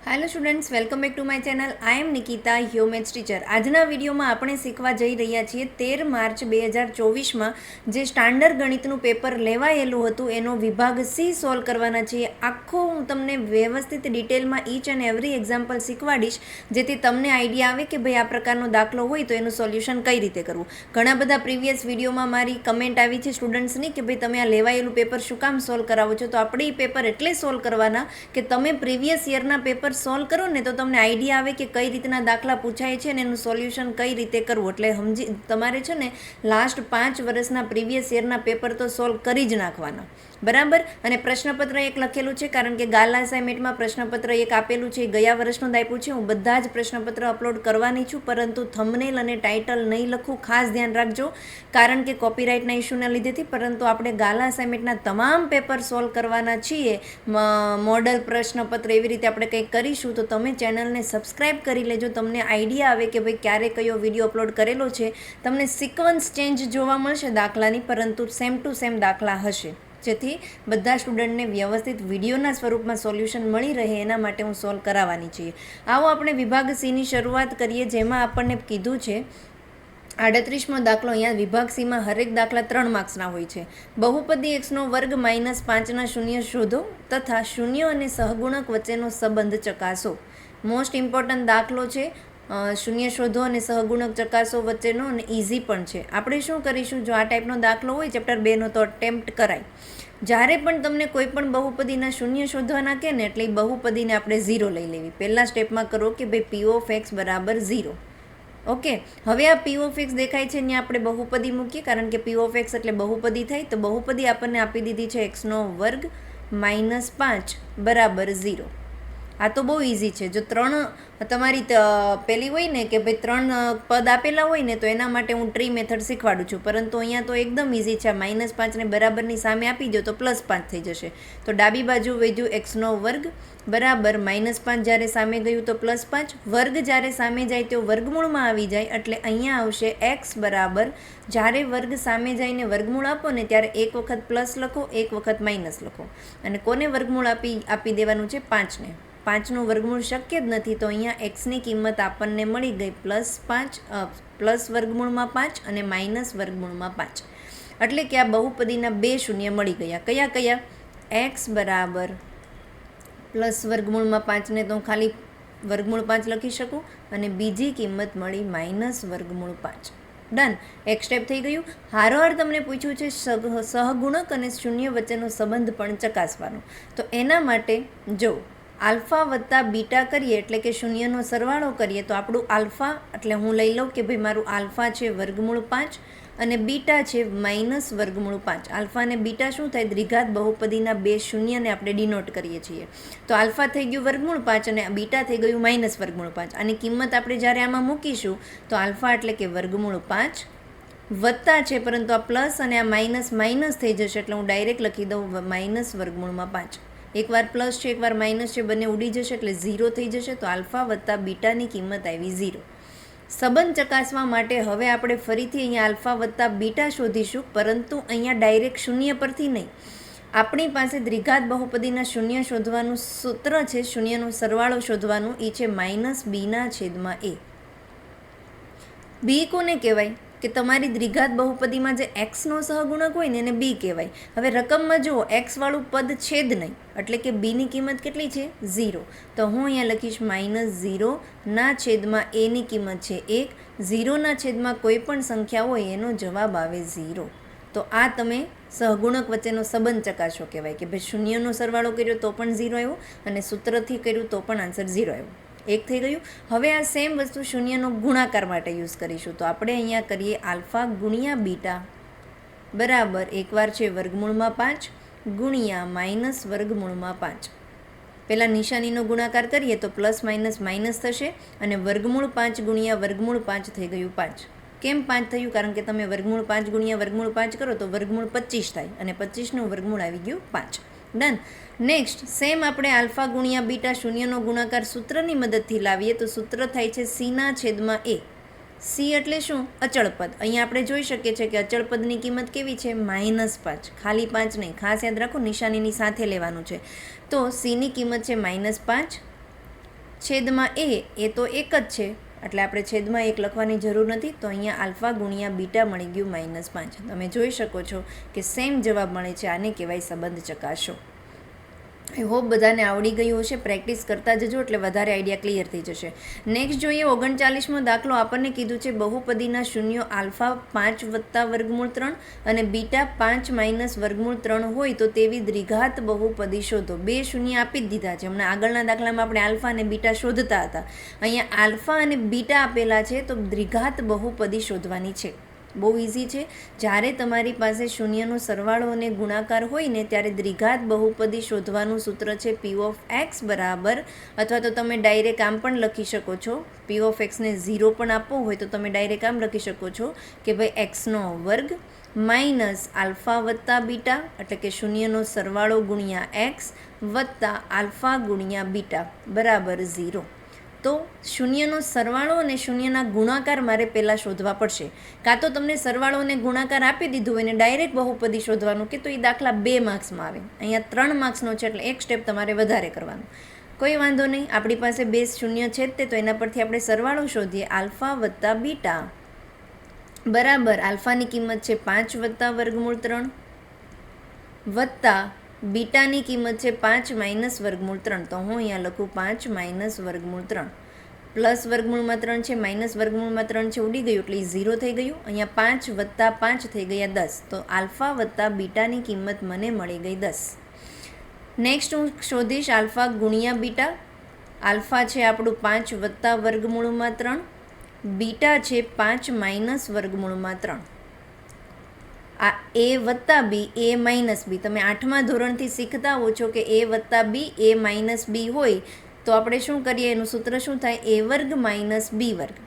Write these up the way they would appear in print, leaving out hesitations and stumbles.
Hello students, welcome back to my channel. I am Nikita, your maths teacher. આજના વિડીયોમાં આપણે શીખવા જઈ રહ્યા છીએ 13 માર્ચ 2024માં જે સ્ટાન્ડર્ડ ગણિતનું પેપર લેવાયેલું હતું એનો વિભાગ સી સોલ્વ કરવાના છીએ. આખો હું તમને વ્યવસ્થિત ડિટેલમાં ઈચ એન્ડ એવરી એક્ઝામ્પલ શીખવાડીશ, જેથી તમને આઈડિયા આવે કે ભાઈ આ પ્રકારનો દાખલો હોય તો એનું સોલ્યુશન કઈ રીતે કરવું. ઘણા બધા પ્રીવિયસ વિડીયોમાં મારી કમેન્ટ આવી છે સ્ટુડન્ટ્સની કે ભાઈ તમે આ લેવાયેલું પેપર શું કામ સોલ્વ કરાવો છો. તો આપણે એ પેપર એટલે સોલ્વ કરવાના કે તમે પ્રીવિયસ યરના પેપર સોલ્વ કરો ને તો તમને આઈડિયા આવે કે કઈ રીતના દાખલા પૂછાય છે અને એનું સોલ્યુશન કઈ રીતે કરવું. એટલે તમારે છે ને લાસ્ટ 5 વર્ષના પ્રીવિયસ યરના પેપર તો સોલ્વ કરી જ નાખવાના, બરાબર. અને પ્રશ્નપત્ર એક લખેલું છે, કારણ કે ગાલા અસાઇનમેન્ટમાં પ્રશ્નપત્ર એક આપેલું છે, ગયા વર્ષનું જ આપ્યું છે. હું બધા જ પ્રશ્નપત્ર અપલોડ કરવાની છું, પરંતુ થંબનેલ અને ટાઇટલ નહીં લખું, ખાસ ધ્યાન રાખજો, કારણ કે કોપીરાઇટના ઇસ્યુના લીધેથી. પરંતુ આપણે ગાલા અસાઇનમેન્ટના તમામ પેપર સોલ્વ કરવાના છીએ. મોડલ પ્રશ્નપત્ર એવી રીતે આપણે કંઈક કરીશું, તો તમે ચેનલને સબસ્ક્રાઈબ કરી લેજો. તમને આઈડિયા આવે કે ભાઈ ક્યારે કયો વિડીયો અપલોડ કરેલો છે. તમને સિક્વન્સ ચેન્જ જોવા મળશે દાખલાની, પરંતુ સેમ ટુ સેમ દાખલા હશે, જેથી બધા સ્ટુડન્ટને વ્યવસ્થિત વિડીયોના સ્વરૂપમાં સોલ્યુશન મળી રહે એના માટે હું સોલ્વ કરાવવાની છીએ. આવો આપણે વિભાગ સીની શરૂઆત કરીએ, જેમાં આપણને કીધું છે 38મો દાખલો. અહીંયા વિભાગ સીમાં હરેક દાખલા 3 માર્ક્સના હોય છે. બહુપદી x² - 5ના શૂન્ય શોધો તથા શૂન્ય અને સહગુણક વચ્ચેનો સંબંધ ચકાસો. મોસ્ટ ઇમ્પોર્ટન્ટ દાખલો છે. શૂન્ય શોધો અને સહગુણક ચકાસો વચ્ચેનો, અને ઇઝી પણ છે. આપણે શું કરીશું, જો આ ટાઈપનો દાખલો હોય ચેપ્ટર 2નો તો અટેમ્પ્ટ કરાય. જ્યારે પણ તમને કોઈ પણ બહુપદીના શૂન્ય શોધવાના કહે ને એટલે એ બહુપદીને આપણે 0 લઈ લેવી. પહેલા સ્ટેપમાં કરો કે ભાઈ p of x બરાબર 0. ઓકે, હવે આ p of x દેખાય છે, ત્યાં આપણે બહુપદી મૂકીએ, કારણ કે p of x એટલે બહુપદી થાય. તો બહુપદી આપણને આપી દીધી છે x² - 5 બરાબર 0. આ તો બહુ ઇઝી છે. જો 3 તમારી પેલી હોય ને કે ભાઈ 3 પદ આપેલા હોય ને તો એના માટે હું ટ્રી મેથડ શીખવાડું છું, પરંતુ અહીંયા તો એકદમ ઇઝી છે. -5 ને બરાબરની સામે આપી દો તો +5 થઈ જશે. તો ડાબી બાજુ વધ્યું x² બરાબર -5, જ્યારે સામે ગયું તો +5. વર્ગ જ્યારે સામે જાય તો વર્ગમૂળમાં આવી જાય, એટલે અહીંયા આવશે x બરાબર, જ્યારે વર્ગ સામે જઈને વર્ગમૂળ આપો ને ત્યારે એક વખત પ્લસ લખો, એક વખત માઇનસ લખો. અને કોને વર્ગમૂળ આપી દેવાનું છે? 5ને. 5નું વર્ગમૂળ શક્ય જ નથી, તો અહીંયા એક્સની કિંમત આપણને મળી ગઈ +5, પ્લસ વર્ગમૂળમાં 5 અને માઇનસ વર્ગમૂળમાં 5. એટલે કે આ બહુપદીના 2 શૂન્ય મળી ગયા. કયા કયા? એક્સ બરાબર પ્લસ વર્ગમૂળમાં 5 ને તો હું ખાલી વર્ગમૂળ 5 લખી શકું, અને બીજી કિંમત મળી માઇનસ વર્ગમૂળ 5. ડન. એક સ્ટેપ થઈ ગયું. હારોહાર તમને પૂછ્યું છે સહગુણક અને શૂન્ય વચ્ચેનો સંબંધ પણ ચકાસવાનો. તો એના માટે જો આલ્ફા વત્તા બીટા કરીએ, એટલે કે શૂન્યનો સરવાળો કરીએ, તો આપણું આલ્ફા, એટલે હું લઈ લઉં કે ભાઈ મારું આલ્ફા છે વર્ગમૂળ 5 અને બીટા છે માઇનસ વર્ગમૂળ 5. આલ્ફા અને બીટા શું થાય? દ્વિઘાત બહુપદીના 2 શૂન્યને આપણે ડિનોટ કરીએ છીએ. તો આલ્ફા થઈ ગયું વર્ગમૂળ 5 અને બીટા થઈ ગયું માઇનસ વર્ગમૂળ 5. આની કિંમત આપણે જ્યારે આમાં મૂકીશું તો આલ્ફા એટલે કે વર્ગમૂળ 5 વત્તા છે, પરંતુ આ પ્લસ અને આ માઇનસ માઇનસ થઈ જશે, એટલે હું ડાયરેક્ટ લખી દઉં માઇનસ વર્ગમૂળમાં 5. એકવાર પ્લસ છે, એકવાર માઇનસ છે, બંને ઉડી જશે એટલે 0 થઈ જશે. તો આલ્ફા વત્તા બીટાની કિંમત આવી 0. સંબંધ ચકાસવા માટે હવે આપણે ફરીથી અહીંયા આલ્ફા વત્તા બીટા શોધીશું, પરંતુ અહીંયા ડાયરેક્ટ શૂન્ય પરથી નહીં. આપણી પાસે દ્વિઘાત બહુપદીના શૂન્ય શોધવાનું સૂત્ર છે, શૂન્યનો સરવાળો શોધવાનું, એ છે -b/a. બી કોને કહેવાય? કે તમારી દ્વિઘાત બહુપદીમાં જે એક્સનો સહગુણક હોય ને એને બી કહેવાય. હવે રકમમાં જુઓ, એક્સવાળું પદ છે જ નહીં, એટલે કે બીની કિંમત કેટલી છે? 0. તો હું અહીંયા લખીશ -0/a ની કિંમત છે 1. 0/, કોઈ પણ સંખ્યા હોય એનો જવાબ આવે 0. તો આ તમે સહગુણક વચ્ચેનો સંબંધ ચકાસો કહેવાય, કે ભાઈ શૂન્યનો સરવાળો કર્યો તો પણ 0 આવ્યો, અને સૂત્રથી કર્યું તો પણ આન્સર 0 આવ્યો. એક થઈ ગયું. હવે આ સેમ વસ્તુ શૂન્યનો ગુણાકાર માટે યુઝ કરીશું. તો આપણે અહીંયા કરીએ આલ્ફા ગુણ્યા બીટા બરાબર, એકવાર છે વર્ગમૂળમાં 5 ગુણ્યા માઇનસ વર્ગમૂળમાં 5. પહેલાં નિશાનીનો ગુણાકાર કરીએ તો પ્લસ માઇનસ માઇનસ થશે, અને વર્ગમૂળ 5 ગુણ્યા વર્ગમૂળ 5 થઈ ગયું 5. કેમ 5 થયું? કારણ કે તમે વર્ગમૂળ 5 ગુણ્યા વર્ગમૂળ 5 કરો તો વર્ગમૂળ 25 થાય, અને 25નું વર્ગમૂળ આવી ગયું 5. ડન. નેક્સ્ટ સેમ આપણે આલ્ફા ગુણ્યા બીટા શૂન્યનો ગુણાકાર સૂત્રની મદદથી લાવીએ, તો સૂત્ર થાય છે c/a. c એટલે શું? અચળ પદ. અહીંયા આપણે જોઈ શકીએ છીએ કે અચળ પદની કિંમત કેવી છે? -5. ખાલી 5 નહીં, ખાસ યાદ રાખો નિશાનીની સાથે લેવાનું છે. તો c ની કિંમત છે -5 છેદમાં એ તો એક જ છે એટલે આપણે છેદમાં 1 લખવાની જરૂર નથી. તો અહીંયા આલ્ફા ગુણ્યા બીટા મળી ગયું -5. તમે જોઈ શકો છો કે સેમ જવાબ મળે છે. આને કહેવાય સંબંધ ચકાસો. આઈ હોપ બધાને આવડી ગયું હશે. પ્રેક્ટિસ કરતા જજો એટલે વધારે આઈડિયા ક્લિયર થઈ જશે. નેક્સ્ટ જોઈએ 39મો દાખલો. આપણને કીધું છે બહુપદીના શૂન્યો આલ્ફા 5 વત્તા વર્ગમૂળ 3 અને બીટા 5 માઇનસ વર્ગમૂળ 3 હોય તો તેવી દ્વિઘાત બહુપદી શોધો. બે શૂન્ય આપી જ દીધા છે. હમણાં આગળના દાખલામાં આપણે આલ્ફા અને બીટા શોધતા હતા. અહીંયા આલ્ફા અને બીટા આપેલા છે તો દ્વિઘાત બહુપદી શોધવાની છે. બહુ ઇઝી છે. જ્યારે તમારી પાસે શૂન્યનો સરવાળો અને ગુણાકાર હોય ને ત્યારે દ્વિઘાત બહુપદી શોધવાનું સૂત્ર છે પી ઓફ એક્સ બરાબર, અથવા તો તમે ડાયરેક્ટ આમ પણ લખી શકો છો. પી ઓફ એક્સને 0 પણ આપવો હોય તો તમે ડાયરેક્ટ આમ લખી શકો છો કે ભાઈ એક્સનો વર્ગ માઇનસ આલ્ફા વત્તા બીટા એટલે કે શૂન્યનો સરવાળો ગુણ્યા એક્સ વત્તા આલ્ફા ગુણ્યા બીટા બરાબર 0. તો શૂન્યનો સરવાળો અને શૂન્યના ગુણાકાર મારે પહેલાં શોધવા પડશે. કાં તો તમને સરવાળો અને ગુણાકાર આપી દીધું હોય ને ડાયરેક્ટ બહુપદી શોધવાનું કે તો એ દાખલા 2 માર્ક્સમાં આવે. અહીંયા 3 માર્ક્સનો છે એટલે એક સ્ટેપ તમારે વધારે કરવાનું. કોઈ વાંધો નહીં. આપણી પાસે 2 શૂન્ય છે જ તે, તો એના પરથી આપણે સરવાળો શોધીએ. આલ્ફા વત્તા બીટા બરાબર આલ્ફાની કિંમત છે 5 વત્તા વર્ગમૂળ 3 વત્તા બીટાની કિંમત છે 5 માઇનસ વર્ગમૂળ 3. તો હું અહીંયા લખું 5 માઇનસ વર્ગમૂળ 3. પ્લસ વર્ગમૂળમાં 3 છે, માઇનસ વર્ગમૂળમાં 3 છે, ઉડી ગયું એટલે 0 થઈ ગયું. અહીંયા 5 વત્તા 5 થઈ ગયા 10. તો આલ્ફા વત્તા બીટાની કિંમત મને મળી ગઈ 10. નેક્સ્ટ હું શોધીશ આલ્ફા ગુણ્યા બીટા. આલ્ફા છે આપણું 5 વત્તા વર્ગમૂળમાં 3, બીટા છે 5 માઇનસ વર્ગમૂળમાં 3. આ એ વત્તા બી એ માઇનસ બી તમે 8મા ધોરણથી શીખતા હો છો કે એ વત્તા બી એ માઇનસ બી હોય તો આપણે શું કરીએ, એનું સૂત્ર શું થાય, એ વર્ગ માઇનસ બી વર્ગ.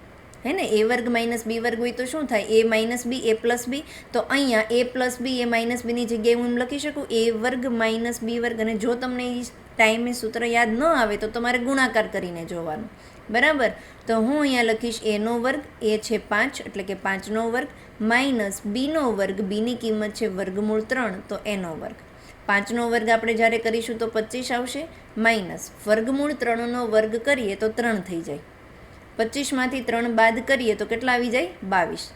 હે ને, એ વર્ગ માઇનસ બી વર્ગ હોય તો શું થાય, એ માઇનસ બી એ પ્લસ બી. તો અહીંયા એ પ્લસ બી એ માઇનસ બીની જગ્યાએ હું એમ લખી શકું એ વર્ગ માઇનસ બી વર્ગ. અને જો તમને એ ટાઈમે સૂત્ર યાદ ન આવે તો તમારે ગુણાકાર કરીને જોવાનું. બરાબર. તો હું અહીંયા લખીશ એનો વર્ગ, એ છે 5 એટલે કે 5નો વર્ગ માઇનસ બીનો વર્ગ, બીની કિંમત છે વર્ગમૂળ 3 તો એનો વર્ગ. 5નો વર્ગ આપણે જ્યારે કરીશું તો 25 આવશે, માઇનસ વર્ગમૂળ 3નો વર્ગ કરીએ તો 3 થઈ જાય. 25માંથી 3 બાદ કરીએ તો કેટલા આવી જાય, 22.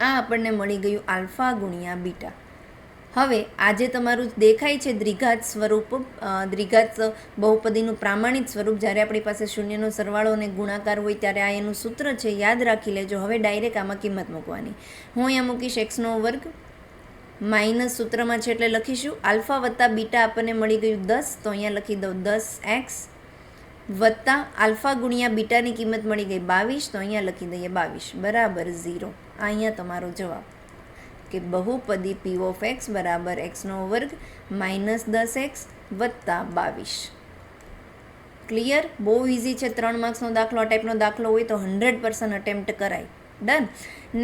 આ આપણને મળી ગયું આલ્ફા ગુણ્યા બીટા. હવે આજે તમારું દેખાય છે દ્વિઘાત સ્વરૂપ, દ્વિઘાત બહુપદીનું પ્રામાણિક સ્વરૂપ. જ્યારે આપણી પાસે શૂન્યનો સરવાળો અને ગુણાકાર હોય ત્યારે આ એનું સૂત્ર છે, યાદ રાખી લેજો. હવે ડાયરેક્ટ આમાં કિંમત મૂકવાની. હું અહીંયા મૂકીશ એક્સનો વર્ગ માઇનસ સૂત્રમાં છે એટલે લખીશું આલ્ફા વત્તા બીટા આપણને મળી ગયું 10. તો અહીંયા લખી દઉં 10x વત્તા આલ્ફા ગુણ્યા બીટાની કિંમત મળી ગઈ 22. તો અહીંયા લખી દઈએ 22 બરાબર 0. આ અહીંયા તમારો જવાબ કે બહુપદી પી ઓફ એક્સ બરાબર એક્સનો વર્ગ માઇનસ 10x વત્તા 22. ક્લિયર? બહુ ઇઝી છે. 3 માર્ક્સનો દાખલો, આ ટાઈપનો દાખલો હોય તો 100% અટેમ્પ્ટ કરાય. ડન.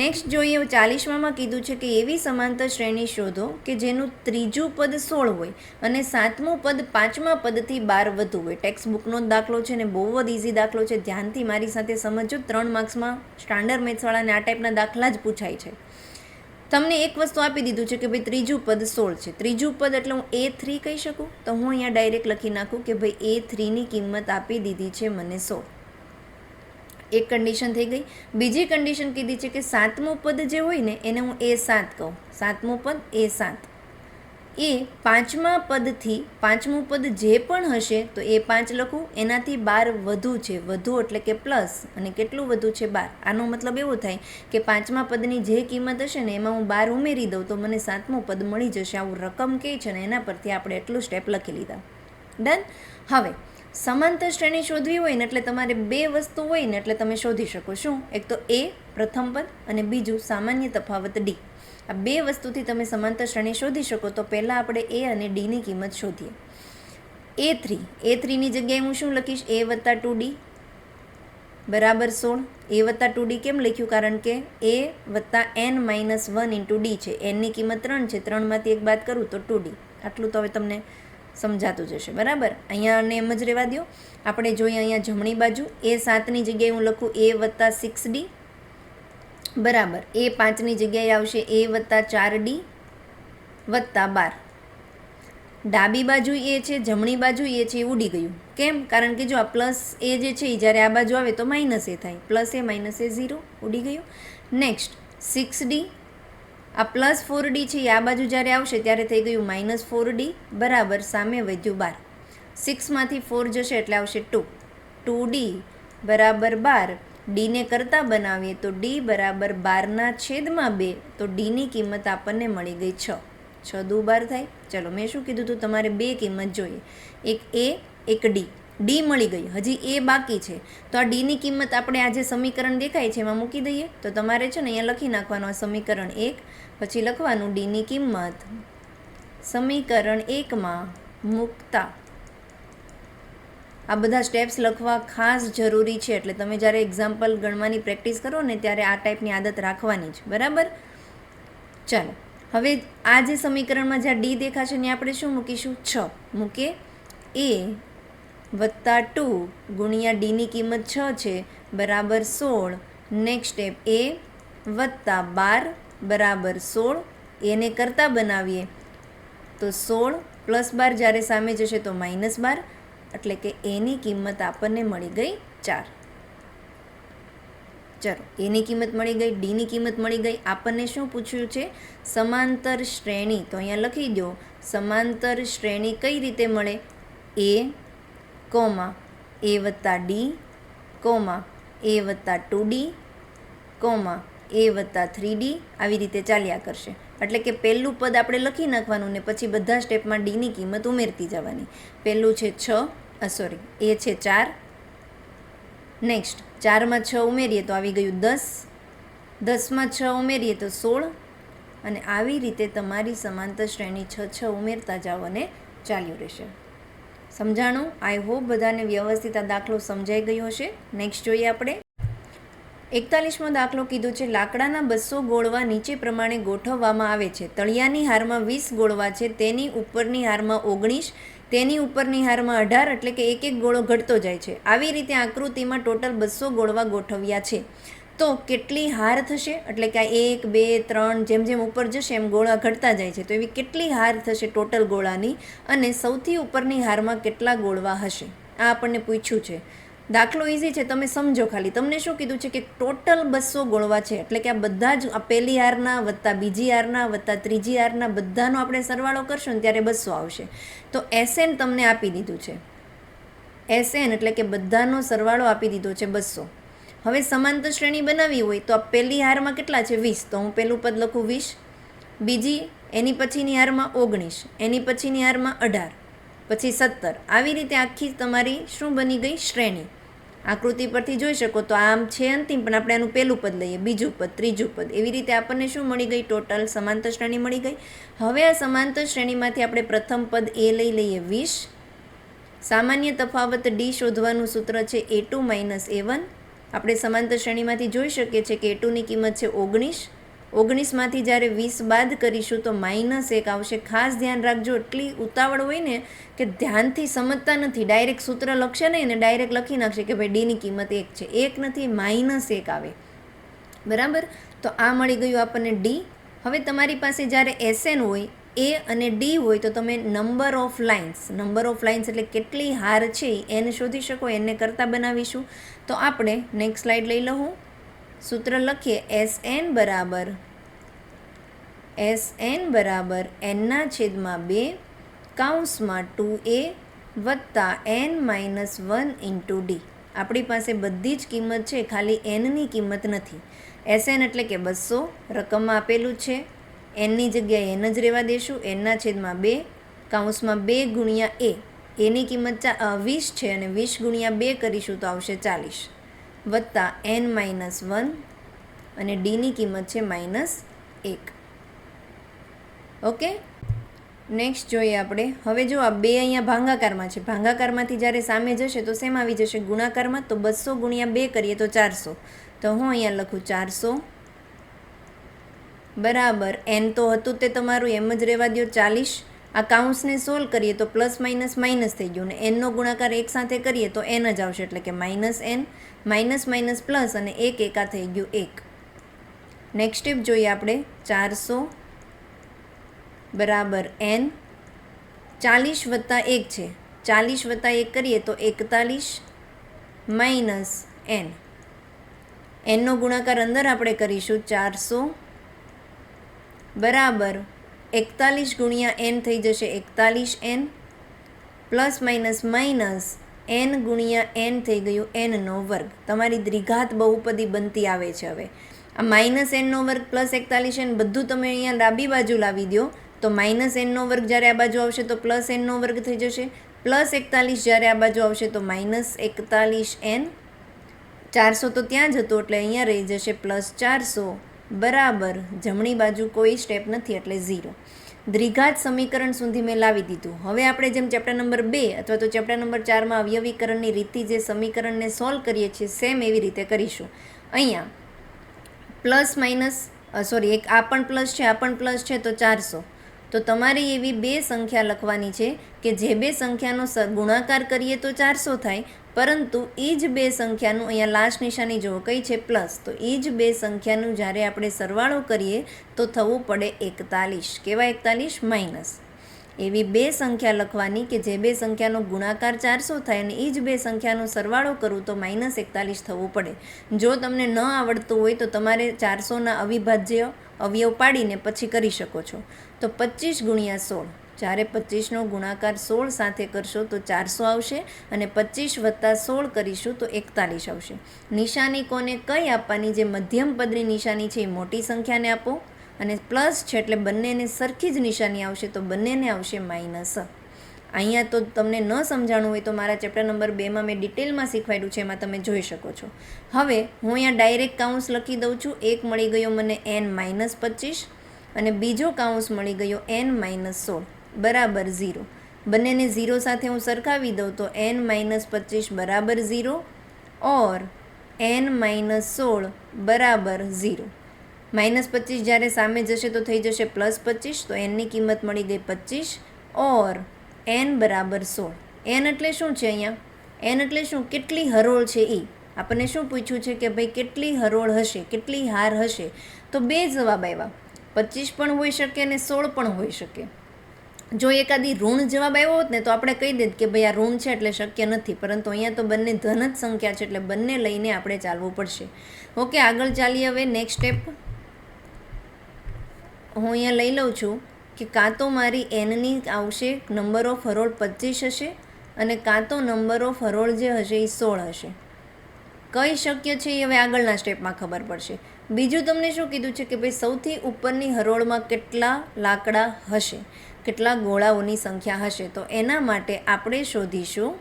નેક્સ્ટ જોઈએ 40માં કીધું છે કે એવી સમાંતર શ્રેણી શોધો કે જેનું ત્રીજું પદ 16 હોય અને 7મું પદ 5મા પદથી 12 વધુ હોય. ટેક્સ્ટ બુકનો જ દાખલો છે ને બહુ જ ઇઝી દાખલો છે. ધ્યાનથી મારી સાથે સમજો. 3 માર્ક્સમાં સ્ટાન્ડર્ડ મેથ્સવાળાને આ ટાઈપના દાખલા જ પૂછાય છે. તમને એક વસ્તુ આપી દીધું છે કે ભાઈ ત્રીજું પદ 16 છે. ત્રીજું પદ એટલે હું A3 કહી શકું. તો હું અહીંયા ડાયરેક્ટ લખી નાખું કે ભાઈ A3ની કિંમત આપી દીધી છે મને 16. એક કન્ડિશન થઈ ગઈ. બીજી કન્ડિશન કીધી છે કે 7મું પદ જે હોય ને એને હું A7 કહું. 7મું પદ A7 એ 5મા પદથી 5મું પદ જે પણ હશે તો A5 લખું. એનાથી 12 વધુ છે, વધુ એટલે કે પ્લસ, અને કેટલું વધુ છે 12. આનો મતલબ એવો થાય કે 5મા પદની જે કિંમત હશે ને એમાં હું 12 ઉમેરી દઉં તો મને 7મું પદ મળી જશે. આવું રકમ કહે છે ને એના પરથી આપણે એટલું સ્ટેપ લખી લીધા. ડન. હવે સમાંતર શ્રેણી શોધવી હોય ને એટલે તમારે 2 વસ્તુ હોય ને એટલે તમે શોધી શકો. શું? એક તો એ પ્રથમ પદ અને બીજું સામાન્ય તફાવત ડી. આ 2 વસ્તુથી તમે સમાંતર શ્રેણી શોધી શકો. તો પહેલાં આપણે એ અને ડીની કિંમત શોધીએ. A3ની જગ્યાએ હું શું લખીશ, a વત્તા 2d બરાબર 16. a વત્તા 2d કેમ લખ્યું? કારણ કે a વત્તા n માઇનસ 1 ઇન્ટુ ડી છે. nની કિંમત 3 છે, 3માંથી 1 બાદ કરું તો 2d. આટલું તો હવે તમને સમજાતું જશે. બરાબર. અહીંયા અને એમ જ રહેવા દો. આપણે જોઈએ અહીંયા જમણી બાજુ A7ની જગ્યાએ હું લખું a વત્તા 6d બરાબર A5ની જગ્યાએ આવશે a વત્તા 4d વત્તા 12. ડાબી બાજુ એ છે, જમણી બાજુ એ છે, એ ઉડી ગયું. કેમ? કારણ કે જો આ પ્લસ એ જે છે એ જ્યારે આ બાજુ આવે તો માઇનસ એ થાય. પ્લસ એ માઇનસ એ 0 ઉડી ગયું. નેક્સ્ટ 6D, આ પ્લસ 4D છે એ આ બાજુ જ્યારે આવશે ત્યારે થઈ ગયું માઇનસ 4D બરાબર સામે વધ્યું 12. 6માંથી 4 જશે એટલે આવશે 2. 2D બરાબર 12. ડીને કરતાં બનાવીએ તો ડી બરાબર 12/2, તો ડીની કિંમત આપણને મળી ગઈ 6. 6 દુ 12 થાય. ચલો, મેં શું કીધું હતું, તમારે બે કિંમત જોઈએ, એક એ એક ડી. ડી મળી ગઈ, હજી એ બાકી છે. તો આ ડીની કિંમત આપણે આ જે સમીકરણ દેખાય છે એમાં મૂકી દઈએ. તો તમારે છે ને અહીંયા લખી નાખવાનું આ સમીકરણ 1, પછી લખવાનું ડીની કિંમત સમીકરણ 1માં મૂકતા. આ બધા સ્ટેપ્સ લખવા ખાસ જરૂરી છે, એટલે તમે જ્યારે એક્ઝામ્પલ ગણવાની પ્રેક્ટિસ કરો ને ત્યારે આ ટાઈપની આદત રાખવાની જ. બરાબર? ચાલો, હવે આ જે સમીકરણમાં જ્યાં ડી દેખાશે ને આપણે શું મૂકીશું? 6 મૂકે. એ વત્તા 2 ગુણ્યા ડીની કિંમત 6 છે બરાબર 16. નેક્સ્ટ સ્ટેપ એ વત્તા 12 બરાબર 16. એને કરતાં બનાવીએ તો 16 પ્લસ 12 જ્યારે સામે જશે તો માઇનસ 12, એટલે કે એની કિંમત આપણને મળી ગઈ 4. ચલો, એની કિંમત મળી ગઈ, ડીની કિંમત મળી ગઈ. આપણને શું પૂછ્યું છે? સમાંતર શ્રેણી. તો અહીંયા લખી દો, સમાંતર શ્રેણી કઈ રીતે મળે? એ કોમા એ વત્તા ડી કોમા એ વત્તા 2D કોમા એ વત્તા 3D, આવી રીતે ચાલ્યા કરશે. એટલે કે પહેલું પદ આપણે લખી નાખવાનું ને પછી બધા સ્ટેપમાં ડીની કિંમત ઉમેરતી જવાની. પહેલું છે 6, એ છે 4. નેક્સ્ટ 4માં 6 ઉમેરીએ તો આવી ગયું 10. 10માં 6 ઉમેરીએ તો 16. અને આવી રીતે તમારી સમાંતર શ્રેણી 6 ઉમેરતા જાઓ અને ચાલ્યું રહેશે. સમજાણું? આઈ હોપ બધાને વ્યવસ્થિત આ દાખલો સમજાઈ ગયો હશે. નેક્સ્ટ જોઈએ આપણે 41મો દાખલો કીધું છે. લાકડાના 200 ગોળવા નીચે પ્રમાણે ગોઠવવામાં આવે છે. તળિયાની હારમાં 20 ગોળવા છે, તેની ઉપરની હારમાં 19, તેની ઉપરની હારમાં 18, એટલે કે એક એક ગોળો ઘટતો જાય છે. આવી રીતે આકૃતિમાં ટોટલ 200 ગોળવા ગોઠવ્યા છે. તો કેટલી હાર થશે? એટલે કે આ 1, 2, 3 જેમ જેમ ઉપર જશે એમ ગોળા ઘટતા જાય છે. તો એવી કેટલી હાર થશે ટોટલ ગોળાની, અને સૌથી ઉપરની હારમાં કેટલા ગોળવા હશે? આ આપણને પૂછ્યું છે. દાખલો ઇઝી છે, તમે સમજો ખાલી. તમને શું કીધું છે કે ટોટલ 200 ગોળવા છે, એટલે કે આ બધા જ આ પહેલી હારના વત્તા બીજી હારના વત્તા ત્રીજી હારના બધાનો આપણે સરવાળો કરશું ને ત્યારે 200 આવશે. તો SN તમને આપી દીધું છે. SN એટલે કે બધાનો સરવાળો આપી દીધો છે 200. હવે સમાંતર શ્રેણી બનાવવી હોય તો આ પહેલી હારમાં કેટલા છે? 20. તો હું પહેલું પદ લખું 20, બીજી એની પછીની હારમાં 19, એની પછીની હારમાં 18, પછી 17. આવી રીતે આખી તમારી શું બની ગઈ? શ્રેણી. આકૃતિ પરથી જોઈ શકો તો આમ છે અંતિમ, પણ આપણે આનું પહેલું પદ લઈએ, બીજું પદ, ત્રીજું પદ, એવી રીતે આપણને શું મળી ગઈ? ટોટલ સમાંતર શ્રેણી મળી ગઈ. હવે આ સમાંતર શ્રેણીમાંથી આપણે પ્રથમ પદ એ લઈ લઈએ 20. સામાન્ય તફાવત ડી શોધવાનું સૂત્ર છે A2 - A1. આપણે સમાંતર શ્રેણીમાંથી જોઈ શકીએ છીએ કે A2ની કિંમત છે 19. 19માંથી જ્યારે 20 બાદ કરીશું તો -1 આવશે. ખાસ ધ્યાન રાખજો, એટલી ઉતાવળ હોય ને કે ધ્યાનથી સમજતા નથી, ડાયરેક્ટ સૂત્ર લખશે નહીં ને ડાયરેક્ટ લખી નાખશે કે ભાઈ ડીની કિંમત 1 છે. 1 નથી, -1 આવે. બરાબર? તો આ મળી ગયું આપણને ડી. હવે તમારી પાસે જ્યારે SN હોય, એ અને ડી હોય, તો તમે નંબર ઓફ લાઇન્સ એટલે કેટલી હાર છે એને શોધી શકો. એને કરતાં બનાવીશું. તો આપણે નેક્સ્ટ સ્લાઇડ લઈ લઉં. સૂત્ર લખીએ SN બરાબર n/2 કૌંસમાં 2a વત્તા n-1 ઇન્ટુ ડી. આપણી પાસે બધી જ કિંમત છે, ખાલી એનની કિંમત નથી. SN એટલે કે 200 રકમમાં આપેલું છે. એનની જગ્યાએ એન જ રહેવા દેશું. n/2 કૌંસમાં 2 ગુણ્યા a, એની કિંમત 20 છે અને 20 ગુણ્યા 2 કરીશું તો આવશે 40 વત્તા n-1 અને ડીની કિંમત છે -1. ઓકે, નેક્સ્ટ જોઈએ આપણે. હવે જો આ 2 અહીંયા ભાંગાકારમાં છે, ભાંગાકારમાંથી જ્યારે સામે જશે તો શેમાં આવી જશે? ગુણાકારમાં. તો 200 ગુણ્યા 2 કરીએ તો 400. તો હું અહીંયા લખું 400 બરાબર n તો હતું તે તમારું એમ જ રહેવા દો 40. આ કાઉન્સને સોલ્વ કરીએ તો પ્લસ માઇનસ માઇનસ થઈ ગયું, ને એનનો ગુણાકાર એક સાથે કરીએ તો n જ આવશે, એટલે કે -n, માઇનસ પ્લસ અને 1 એકા થઈ ગયું 1. નેક્સ્ટ સ્ટેપ જોઈએ આપણે. 400 બરાબર n 40 વત્તા 1 છે, 40 વત્તા 1 કરીએ તો 41 માઇનસ n. એનનો ગુણાકાર અંદર આપણે કરીશું 400 બરાબર 41 ગુણ્યા n થઈ જશે 41n plus minus minus n ગુણ્યા n થઈ ગયું n નો વર્ગ. તમારી દ્વિઘાત બહુપદી બનતી આવે છે. હવે આ માઇનસ nનો વર્ગ પ્લસ 41n બધું તમે અહીંયા ડાબી બાજુ લાવી દો તો માઇનસ nનો વર્ગ જ્યારે આ બાજુ આવશે તો પ્લસ nનો વર્ગ થઈ જશે, પ્લસ 41 જ્યારે આ બાજુ આવશે તો માઇનસ 41n. 400 તો ત્યાં જ હતો એટલે અહીંયા રહી જશે પ્લસ 400 બરાબર જમણી બાજુ કોઈ સ્ટેપ નથી એટલે 0. દ્વિઘાત સમીકરણ સુધી મેં લાવી દીધું. હવે આપણે જેમ ચેપ્ટર નંબર 2 અથવા તો ચેપ્ટર નંબર 4માં અવયવીકરણની રીતથી જે સમીકરણને સોલ્વ કરીએ છીએ સેમ એવી રીતે કરીશું. અહીંયા પ્લસ માઇનસ એક આ પણ પ્લસ છે, આ પણ પ્લસ છે તો 400. તો તમારે એવી બે સંખ્યા લખવાની છે કે જે બે સંખ્યાનો ગુણાકાર કરીએ તો 400 થાય, પરંતુ એ જ બે સંખ્યાનું અહીંયા લાસ્ટ નિશાની જુઓ કઈ છે પ્લસ, તો એ જ બે સંખ્યાનું જ્યારે આપણે સરવાળો કરીએ તો થવું પડે 41. કેવા 41? માઇનસ. એવી બે સંખ્યા લખવાની કે જે બે સંખ્યાનો ગુણાકાર 400 થાય અને એ જ બે સંખ્યાનો સરવાળો કરું તો માઇનસ 41 થવું પડે. જો તમને ન આવડતું હોય તો તમારે 400ના અવિભાજ્ય અવયવ પાડીને પછી કરી શકો છો. તો 25 ગુણ્યા 16, જ્યારે 25નો ગુણાકાર 16 સાથે કરશો તો 400 આવશે અને 25 વત્તા 16 કરીશું તો 41 આવશે. નિશાની કોને કઈ આપવાની? જે મધ્યમ પદની નિશાની છે એ મોટી સંખ્યાને આપો અને પ્લસ છે એટલે બંનેને સરખી જ નિશાની આવશે તો બંનેને આવશે માઇનસ. અહીંયા તો તમને ન સમજાણું હોય તો મારા ચેપ્ટર નંબર 2માં મેં ડિટેલમાં શીખવાડ્યું છે, એમાં તમે જોઈ શકો છો. હવે હું અહીંયા ડાયરેક્ટ કાઉન્સ લખી દઉં છું. એક મળી ગયો મને n-25 અને બીજો કાઉન્સ મળી ગયો n-16 બરાબર 0. બંનેને 0 સાથે હું સરખાવી દઉં તો n-25 બરાબર 0 ઓર n-16 બરાબર 0. -25 જ્યારે સામે જશે તો થઈ જશે +25, તો nની કિંમત મળી ગઈ 25 ઓર n બરાબર 16. n એટલે શું છે અહીંયા? n એટલે શું? કેટલી હરોળ છે એ. આપણને શું પૂછ્યું છે કે ભાઈ કેટલી હરોળ હશે, કેટલી હાર હશે? તો બે જવાબ આવ્યા, 25 પણ હોઈ શકે અને 16 પણ હોઈ શકે. જો એકાદી ઋણ જવાબ આવ્યો હોત ને તો આપણે કહી દઈએ કે ભાઈ આ ઋણ છે એટલે શક્ય નથી, પરંતુ અહીંયા તો બંને ધન જ સંખ્યા છે એટલે બંને લઈને આપણે ચાલવું પડશે. ઓકે, આગળ ચાલીએ. હવે નેક્સ્ટ સ્ટેપ હું અહીંયા લઈ લઉં છું કે કાં તો મારી એનની આવશે નંબર ઓફ હરોળ 25 હશે અને કાં તો નંબર ઓફ હરોળ જે હશે એ 16 હશે. કઈ શક્ય છે એ હવે આગળના સ્ટેપમાં ખબર પડશે. બીજું તમને શું કીધું છે કે ભાઈ સૌથી ઉપરની હરોળમાં કેટલા લાકડા હશે, કેટલા ગોળાઓની સંખ્યા હશે. તો એના માટે આપણે શોધીશું.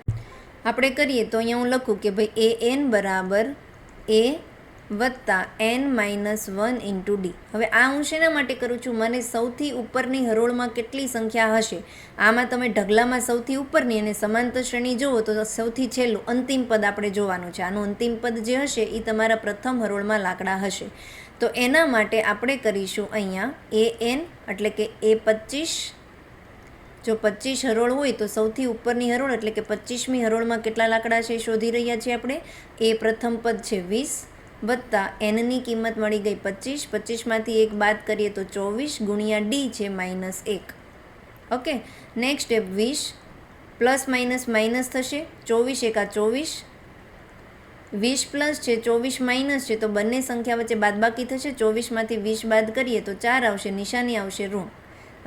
આપણે કરીએ તો અહીંયા હું લખું કે ભાઈ an બરાબર a વત્તા n-1 ઇન્ટુ ડી. હવે આ હું શેના માટે કરું છું? મને સૌથી ઉપરની હરોળમાં કેટલી સંખ્યા હશે, આમાં તમે ઢગલામાં સૌથી ઉપરની અને સમાંતર શ્રેણી જુઓ તો સૌથી છેલ્લું અંતિમ પદ આપણે જોવાનું છે. આનું અંતિમ પદ જે હશે એ તમારા પ્રથમ હરોળમાં લાકડા હશે. તો એના માટે આપણે કરીશું અહીંયા an એટલે કે a25. જો 25 હરોળ હોય તો સૌથી ઉપરની હરોળ એટલે કે 25મી હરોળમાં કેટલા લાકડા છે એ શોધી રહ્યા છીએ આપણે. એ પ્રથમ પદ છે 20 વત્તા એનની કિંમત મળી ગઈ 25. 25માંથી 1 બાદ કરીએ તો 24 ગુણ્યા ડી છે -1. Okay, next step 20 plus minus minus થશે. 24 એકા 24, 20 પ્લસ છે 24 માઇનસ છે તો બંને સંખ્યા વચ્ચે બાદબાકી થશે. 24માંથી 20 બાદ કરીએ તો 4 આવશે, નિશાની આવશે ઋણ.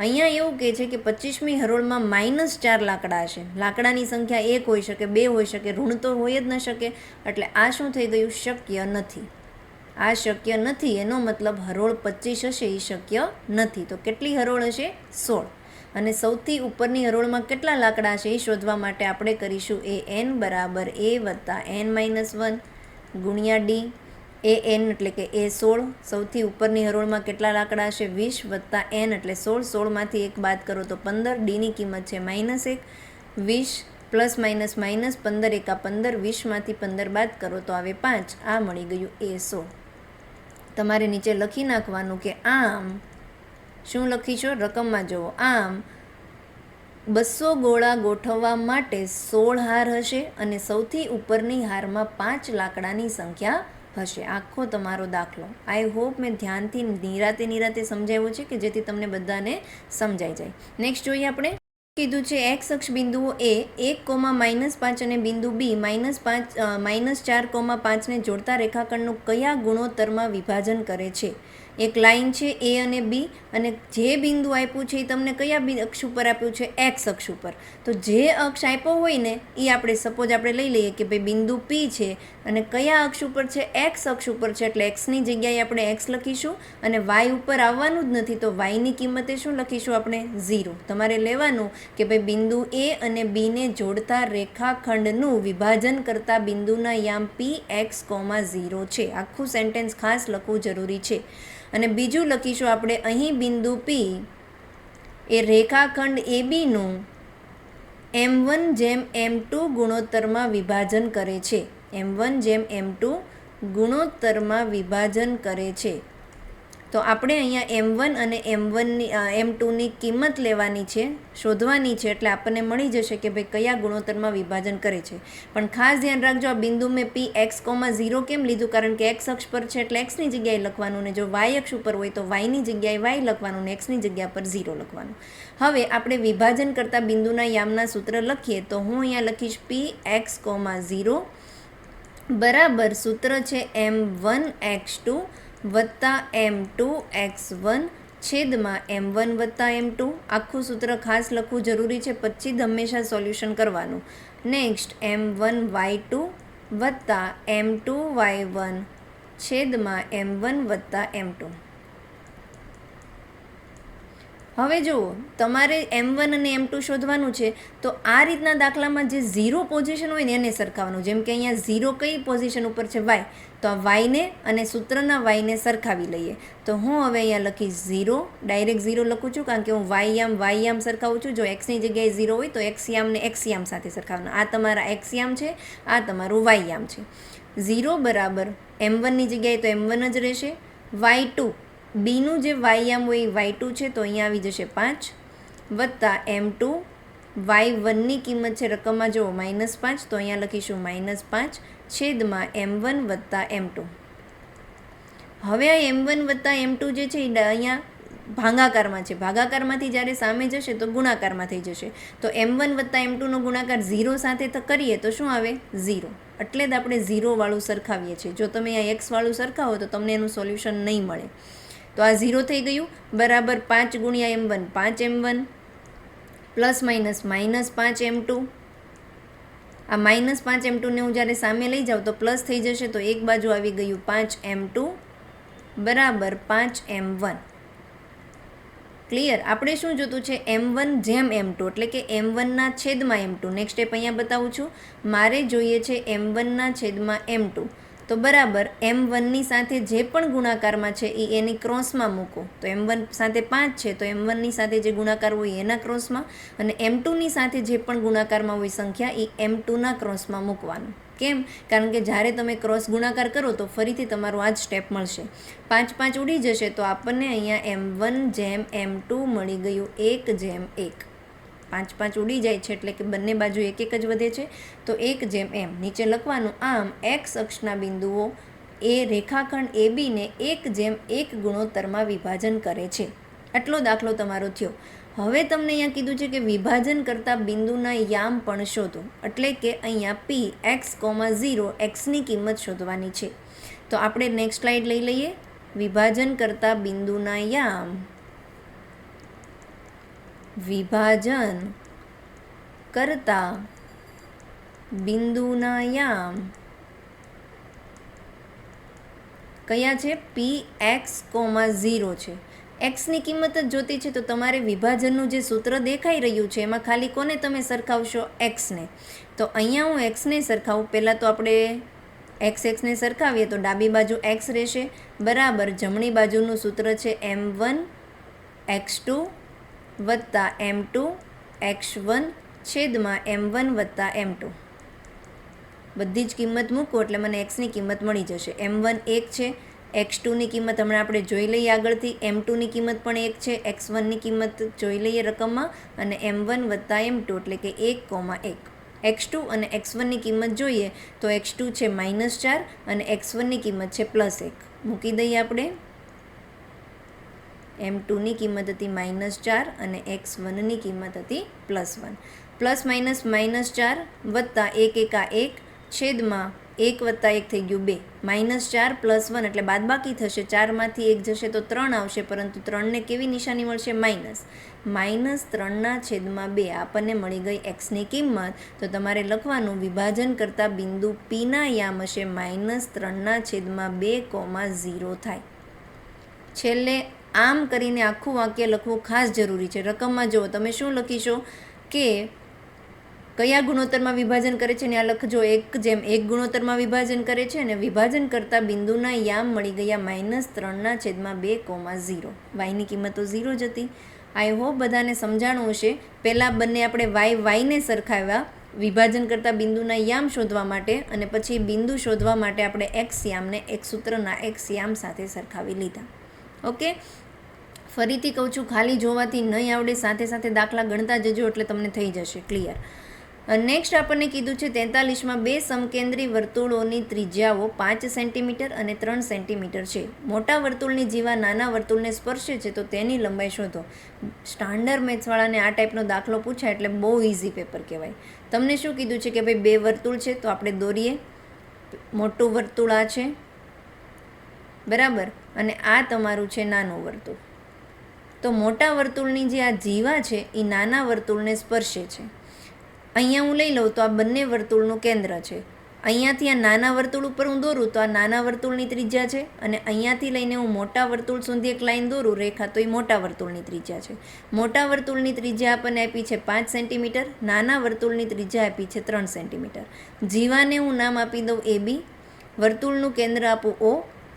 અહીંયા એવું કહે છે કે 25મી હરોળમાં -4 લાકડા હશે. લાકડાની સંખ્યા 1 હોઈ શકે, 2 હોઈ શકે, ઋણ તો હોય જ ન શકે. એટલે આ શું થઈ ગયું? શક્ય નથી. આ શક્ય નથી, એનો મતલબ હરોળ 25 હશે એ શક્ય નથી. તો કેટલી હરોળ હશે? 16. અને સૌથી ઉપરની હરોળમાં કેટલા લાકડા હશે એ શોધવા માટે આપણે કરીશું an બરાબર a વત્તા n-1 ગુણ્યા ડી. an એટલે કે a16. સૌથી ઉપરની હરોળમાં કેટલા લાકડા હશે? 20 વત્તા n એટલે 16. 16માંથી 1 બાદ કરો તો 15. ડીની કિંમત છે -1. 20 પ્લસ માઇનસ માઇનસ 15 એકા 15, 20માંથી 15 બાદ કરો તો આવે 5. આ મળી ગયું a16. તમારે નીચે લખી નાખવાનું કે આમ શું લખીશો? રકમમાં જુઓ. આમ 200 ગોળા ગોઠવવા માટે 16 હાર હશે અને સૌથી ઉપરની હારમાં 5 લાકડાની સંખ્યા હશે. આખો તમારો દાખલો. આઈ હોપ મેં ધ્યાનથી નિરાતે સમજાવ્યો છે કે જેથી તમને બધાને સમજાઈ જાય. નેક્સ્ટ જોઈએ આપણે કીધું છે એક્સ અક્ષ બિંદુઓ એ 1,-5 અને બિંદુ બી -4,5ને જોડતા રેખાખંડનું કયા ગુણોત્તરમાં વિભાજન કરે છે? એક લાઈન છે એ અને બી, અને જે બિંદુ આપ્યું છે એ તમને કયા અક્ષ ઉપર આપ્યું છે? એક્સ અક્ષ ઉપર. તો જે અક્ષ આપ્યો હોય ને એ આપણે સપોઝ આપણે લઈ લઈએ કે ભાઈ બિંદુ પી છે અને કયા અક્ષ ઉપર છે? એક્સ અક્ષ ઉપર છે, એટલે એક્સની જગ્યાએ આપણે એક્સ લખીશું અને વાય ઉપર આવવાનું જ નથી, તો વાયની કિંમતે શું લખીશું આપણે? 0. તમારે લેવાનું કે ભાઈ બિંદુ એ અને બીને જોડતા રેખાખંડનું વિભાજન કરતા બિંદુના યામ પી એક્સ, 0 છે. આખું સેન્ટેન્સ ખાસ લખવું જરૂરી છે. અને બીજું લખીશું આપણે અહીં બિંદુ પી એ રેખાખંડ એ બીનું m1/m2 ગુણોત્તરમાં વિભાજન કરે છે. m1/m2 ગુણોત્તરમાં વિભાજન કરે છે. તો આપણે અહીંયા m1 અને m2ની કિંમત લેવાની છે, શોધવાની છે, એટલે આપણને મળી જશે કે ભાઈ કયા ગુણોત્તરમાં વિભાજન કરે છે. પણ ખાસ ધ્યાન રાખજો, આ બિંદુ મેં પી એક્સ, 0 કેમ લીધું? કારણ કે એક્સ અક્ષ પર છે એટલે એક્સની જગ્યાએ લખવાનું, ને જો વાય અક્ષ ઉપર હોય તો વાયની જગ્યાએ વાય લખવાનું, ને એક્સની જગ્યા પર 0 લખવાનું. હવે આપણે વિભાજન કરતા બિંદુના યામના સૂત્ર લખીએ તો હું અહીંયા લખીશ પી એક્સ, 0 બરાબર સૂત્ર છે m1x2 વત્તા m2x1 છેદમાં m1 વત્તા m2. આખું સૂત્ર ખાસ લખવું જરૂરી છે, પછી જ હંમેશા સોલ્યુશન કરવાનું. નેક્સ્ટ m1y2 વત્તા m2y1 છેદમાં m1 વત્તા m2. હવે જુઓ, તમારે m1 અને m2 શોધવાનું છે, તો આ રીતના દાખલામાં જે 0 પોઝિશન હોય ને એને સરખાવવાનું. જેમ કે અહીંયા 0 કઈ પોઝિશન ઉપર છે? y. તો આ વાયને અને સૂત્રના વાયને સરખાવી લઈએ. તો હું હવે અહીંયા લખીશ 0, ડાયરેક્ટ 0 લખું છું કારણ કે હું વાયયામ સરખાવું છું. જો એક્સની જગ્યાએ 0 હોય તો એક્સયામને એક્સયામ સાથે સરખાવવાનું. આ તમારા એક્સયામ છે, આ તમારું વાયયામ છે. 0 બરાબર m1ની જગ્યાએ તો m1 જ રહેશે. y2 બીનું જે વાયયામ હોય એ y2 છે, તો અહીંયા આવી જશે 5 વત્તા m2 y1ની કિંમત છે રકમમાં જુઓ -5, તો અહીંયા લખીશું -5 છેદમાં m1 વત્તા m2. હવે આ m1 વત્તા m2 જે છે એ અહીંયા ભાગાકારમાં છે. ભાગાકારમાંથી જ્યારે સામે જશે તો ગુણાકારમાં થઈ જશે. તો m1 વત્તા m2નો ગુણાકાર 0 સાથે કરીએ તો શું આવે? 0. એટલે જ આપણે 0 વાળું સરખાવીએ છીએ. જો તમે આ x વાળું સરખાવો તો તમને એનું સોલ્યુશન નહીં મળે. તો આ 0 થઈ ગયું બરાબર 5 ગુણ્યા m1 5m1 plus minus -5m2. આ -5m2ને હું જ્યારે સામે લઈ જાઉં તો પ્લસ થઈ જશે, તો એક બાજુ આવી ગયું 5m2 બરાબર 5m1. ક્લિયર? આપણે શું જોતું છે? m1/m2 એટલે કે m1ના છેદમાં m2. નેક્સ્ટ સ્ટેપ અહીંયા બતાવું છું. મારે જોઈએ છે m1ના છેદમાં m2. તો બરાબર m1ની સાથે જે પણ ગુણાકારમાં છે એ એની ક્રોસમાં મૂકો. તો m1 સાથે 5 છે, તો m1ની સાથે જે ગુણાકાર હોય એના ક્રોસમાં, અને m2ની સાથે જે પણ ગુણાકારમાં હોય સંખ્યા એ m2ના ક્રોસમાં મૂકવાનું. કેમ? કારણ કે જ્યારે તમે ક્રોસ ગુણાકાર કરો તો ફરીથી તમારું આ જ સ્ટેપ મળશે. 5 ઉડી જશે તો આપણને અહીંયા m1/m2 મળી ગયું 1/1. 5 ઉડી જાય છે એટલે કે બંને બાજુ 1 જ વધે છે, તો 1/m. નીચે લખવાનું. આમ એક્સ અક્ષના બિંદુઓ એ રેખાખંડ એબીને 1/1 ગુણોત્તરમાં વિભાજન કરે છે. આટલો દાખલો તમારો થયો. હવે તમને અહીંયા કીધું છે કે વિભાજન કરતા બિંદુના યામ પણ શોધો. એટલે કે અહીંયા p x, 0 xની કિંમત શોધવાની છે. તો આપણે નેક્સ્ટ સ્લાઇડ લઈ લઈએ. વિભાજન કરતા બિંદુના યામ, વિભાજન કરતા બિંદુના યામ કયા છે? px, 0 છે. એક્સની કિંમત જ જોતી છે, તો તમારે વિભાજનનું જે સૂત્ર દેખાઈ રહ્યું છે એમાં ખાલી કોને તમે સરખાવશો? એક્સને. તો અહીંયા હું એક્સને સરખાવું. પહેલાં તો આપણે એક્સને સરખાવીએ તો ડાબી બાજુ એક્સ રહેશે બરાબર જમણી બાજુનું સૂત્ર છે m1x2 વત્તા m2x1 છેદમાં m1 વત્તા m2. બધી જ કિંમત મૂકો એટલે મને એક્સની કિંમત મળી જશે. m1 1 છે, x2ની કિંમત હમણાં આપણે જોઈ લઈએ આગળથી, m2ની કિંમત પણ 1 છે, x1ની કિંમત જોઈ લઈએ રકમમાં, અને m1 વત્તા m2 એટલે કે 1,1. x2 અને x1ની કિંમત જોઈએ તો x2 છે -4 અને x1ની કિંમત છે +1. મૂકી દઈએ આપણે. m2ની કિંમત હતી -4 અને x1ની કિંમત હતી +1. પ્લસ માઇનસ -4 વત્તા 1 એકા 1 છેદમાં 1 વત્તા 1 થઈ ગયું 2. -4 + 1 એટલે બાદબાકી થશે. 4માંથી 1 જશે તો 3 આવશે, પરંતુ 3ને કેવી નિશાની મળશે? માઇનસ. -3/2 આપણને મળી ગઈ એક્સની કિંમત. તો તમારે લખવાનું વિભાજન કરતા બિંદુ પીના યામ હશે -3/2, 0 થાય. છેલ્લે આમ કરીને આખું વાક્ય લખવું ખાસ જરૂરી છે. રકમમાં જુઓ, તમે શું લખીશો કે કયા ગુણોત્તરમાં વિભાજન કરે છે ને આ લખજો 1:1 ગુણોત્તરમાં વિભાજન કરે છે અને વિભાજન કરતા બિંદુના યામ મળી ગયા -3/2, 0. વાયની કિંમત તો 0 જ હતી. આઈ હોપ બધાને સમજાણું હશે. પહેલાં બંને આપણે વાયને સરખાવ્યા વિભાજન કરતા બિંદુના યામ શોધવા માટે, અને પછી બિંદુ શોધવા માટે આપણે એક્સ યામને એક સૂત્રના એક્સ યામ સાથે સરખાવી લીધા. ઓકે, ફરીથી કહું છું, ખાલી જોવાથી નહીં આવડે, સાથે સાથે દાખલા ગણતા જજો એટલે તમને થઈ જશે ક્લિયર. નેક્સ્ટ આપણને કીધું છે 43માં બે સમકેન્દ્રી વર્તુળોની ત્રિજ્યાઓ 5 સેન્ટીમીટર અને 3 સેન્ટીમીટર છે. મોટા વર્તુળની જીવા નાના વર્તુળને સ્પર્શે છે તો તેની લંબાઈ શોધો. સ્ટાન્ડર્ડ મેથ્સવાળાને આ ટાઈપનો દાખલો પૂછાય એટલે બહુ ઇઝી પેપર કહેવાય. તમને શું કીધું છે કે ભાઈ બે વર્તુળ છે તો આપણે દોરીએ. મોટું વર્તુળ આ છે, બરાબર, અને આ તમારું છે નાનું વર્તુળ. તો મોટા વર્તુળની જે આ જીવા છે એ નાના વર્તુળને સ્પર્શે છે. અહીંયા હું લઈ લઉં તો આ બંને વર્તુળનું કેન્દ્ર છે. અહીંયાથી આ નાના વર્તુળ ઉપર હું દોરું તો આ નાના વર્તુળની ત્રિજ્યા છે, અને અહીંયાથી લઈને હું મોટા વર્તુળ સુધી એક લાઈન દોરું રેખા તો એ મોટા વર્તુળની ત્રિજ્યા છે. મોટા વર્તુળની ત્રિજ્યા આપણને આપી છે 5 સેન્ટીમીટર, નાના વર્તુળની ત્રિજ્યા આપી છે 3 સેન્ટીમીટર. જીવાને હું નામ આપી દઉં AB, વર્તુળનું કેન્દ્ર આપું O,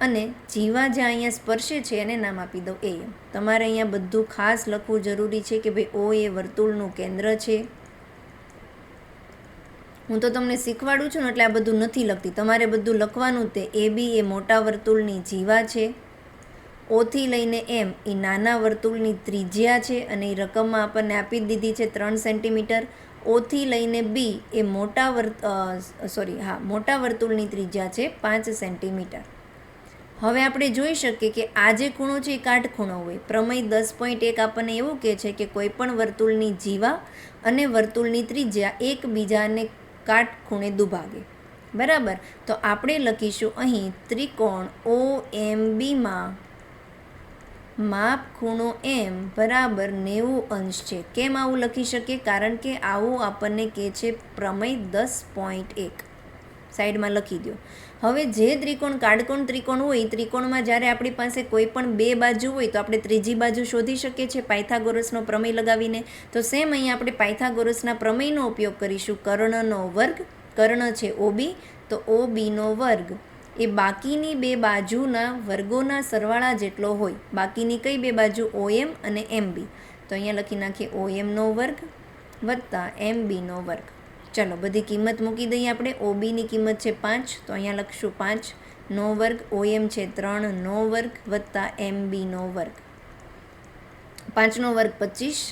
અને જીવા જ્યાં અહીંયા સ્પર્શે છે એને નામ આપી દઉં AM. તમારે અહીંયા બધું ખાસ લખવું જરૂરી છે કે ભાઈ O એ વર્તુળનું કેન્દ્ર છે. હું તો તમને શીખવાડું છું ને એટલે આ બધું નથી લખતી, તમારે બધું લખવાનું. તે AB એ મોટા વર્તુળની જીવા છે, ઓથી લઈને M એ નાના વર્તુળની ત્રિજ્યા છે, અને એ રકમમાં આપણને આપી દીધી છે 3 સેન્ટીમીટર. ઓથી લઈને B એ મોટા વર્તુળની ત્રિજ્યા છે 5 સેન્ટીમીટર. હવે આપણે જોઈ શકીએ કે આ જે ખૂણો છે એ કાટખૂણો હોય. પ્રમેય 10.1 આપણને એવું કહે છે કે કોઈ પણ વર્તુળની જીવા અને વર્તુળની ત્રિજ્યા એકબીજાને કાટખૂણે દુભાગે, બરાબર. તો આપણે લખીશું અહીં ત્રિકોણ OMBમાં માપ ખૂણો M બરાબર 90 અંશ છે. કેમ આવું લખી શકીએ? કારણ કે આવું આપણને કહે છે પ્રમેય 10.1. સાઈડમાં લખી દો. હવે જે ત્રિકોણ કાટકોણ ત્રિકોણ હોય, ત્રિકોણમાં જ્યારે આપણી પાસે કોઈ પણ બે બાજુ હોય તો આપણે ત્રીજી બાજુ શોધી શકીએ છીએ પાયથાગોરસનો પ્રમેય લગાવીને. તો સેમ અહીં આપણે પાયથાગોરસના પ્રમેયનો ઉપયોગ કરીશું. કર્ણનો વર્ગ, કર્ણ છે OB, તો OBનો વર્ગ એ બાકીની બે બાજુના વર્ગોના સરવાળા જેટલો હોય. બાકીની કઈ બે બાજુ? OM અને MB. તો અહીંયા લખી નાખીએ OMનો વર્ગ વત્તા MBનો વર્ગ. ચલો બધી કિંમત મૂકી દઈએ આપણે. OBની કિંમત છે 5, તો અહીંયા લખશું 5નો વર્ગ. OM છે 3નો વર્ગ વત્તા MBનો વર્ગ. 5નો વર્ગ 25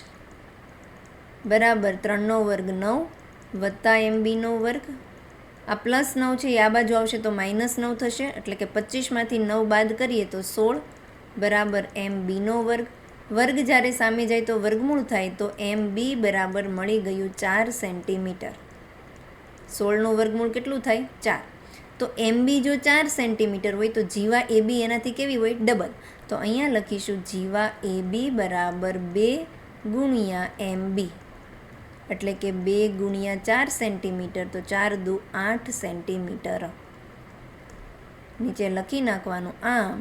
બરાબર 3નો વર્ગ 9 વત્તા MBનો વર્ગ. આ +9 છે એ આ બાજુ આવશે તો -9 થશે, એટલે કે 25માંથી 9 બાદ કરીએ તો 16 બરાબર MBનો વર્ગ. વર્ગ જ્યારે સામે જાય તો વર્ગમૂળ થાય તો MB બરાબર મળી ગયું 4 સેન્ટીમીટર. 16નું વર્ગમૂળ કેટલું થાય? 4. તો MB જો 4 સેન્ટીમીટર હોય તો જીવા AB એનાથી કેવી હોય? ડબલ. તો અહીંયા લખીશું જીવા AB બરાબર 2 ગુણ્યા MB, એટલે કે 2 ગુણ્યા 4 સેન્ટીમીટર, તો 4 દુ 8 સેન્ટીમીટર. નીચે લખી નાખવાનું. આમ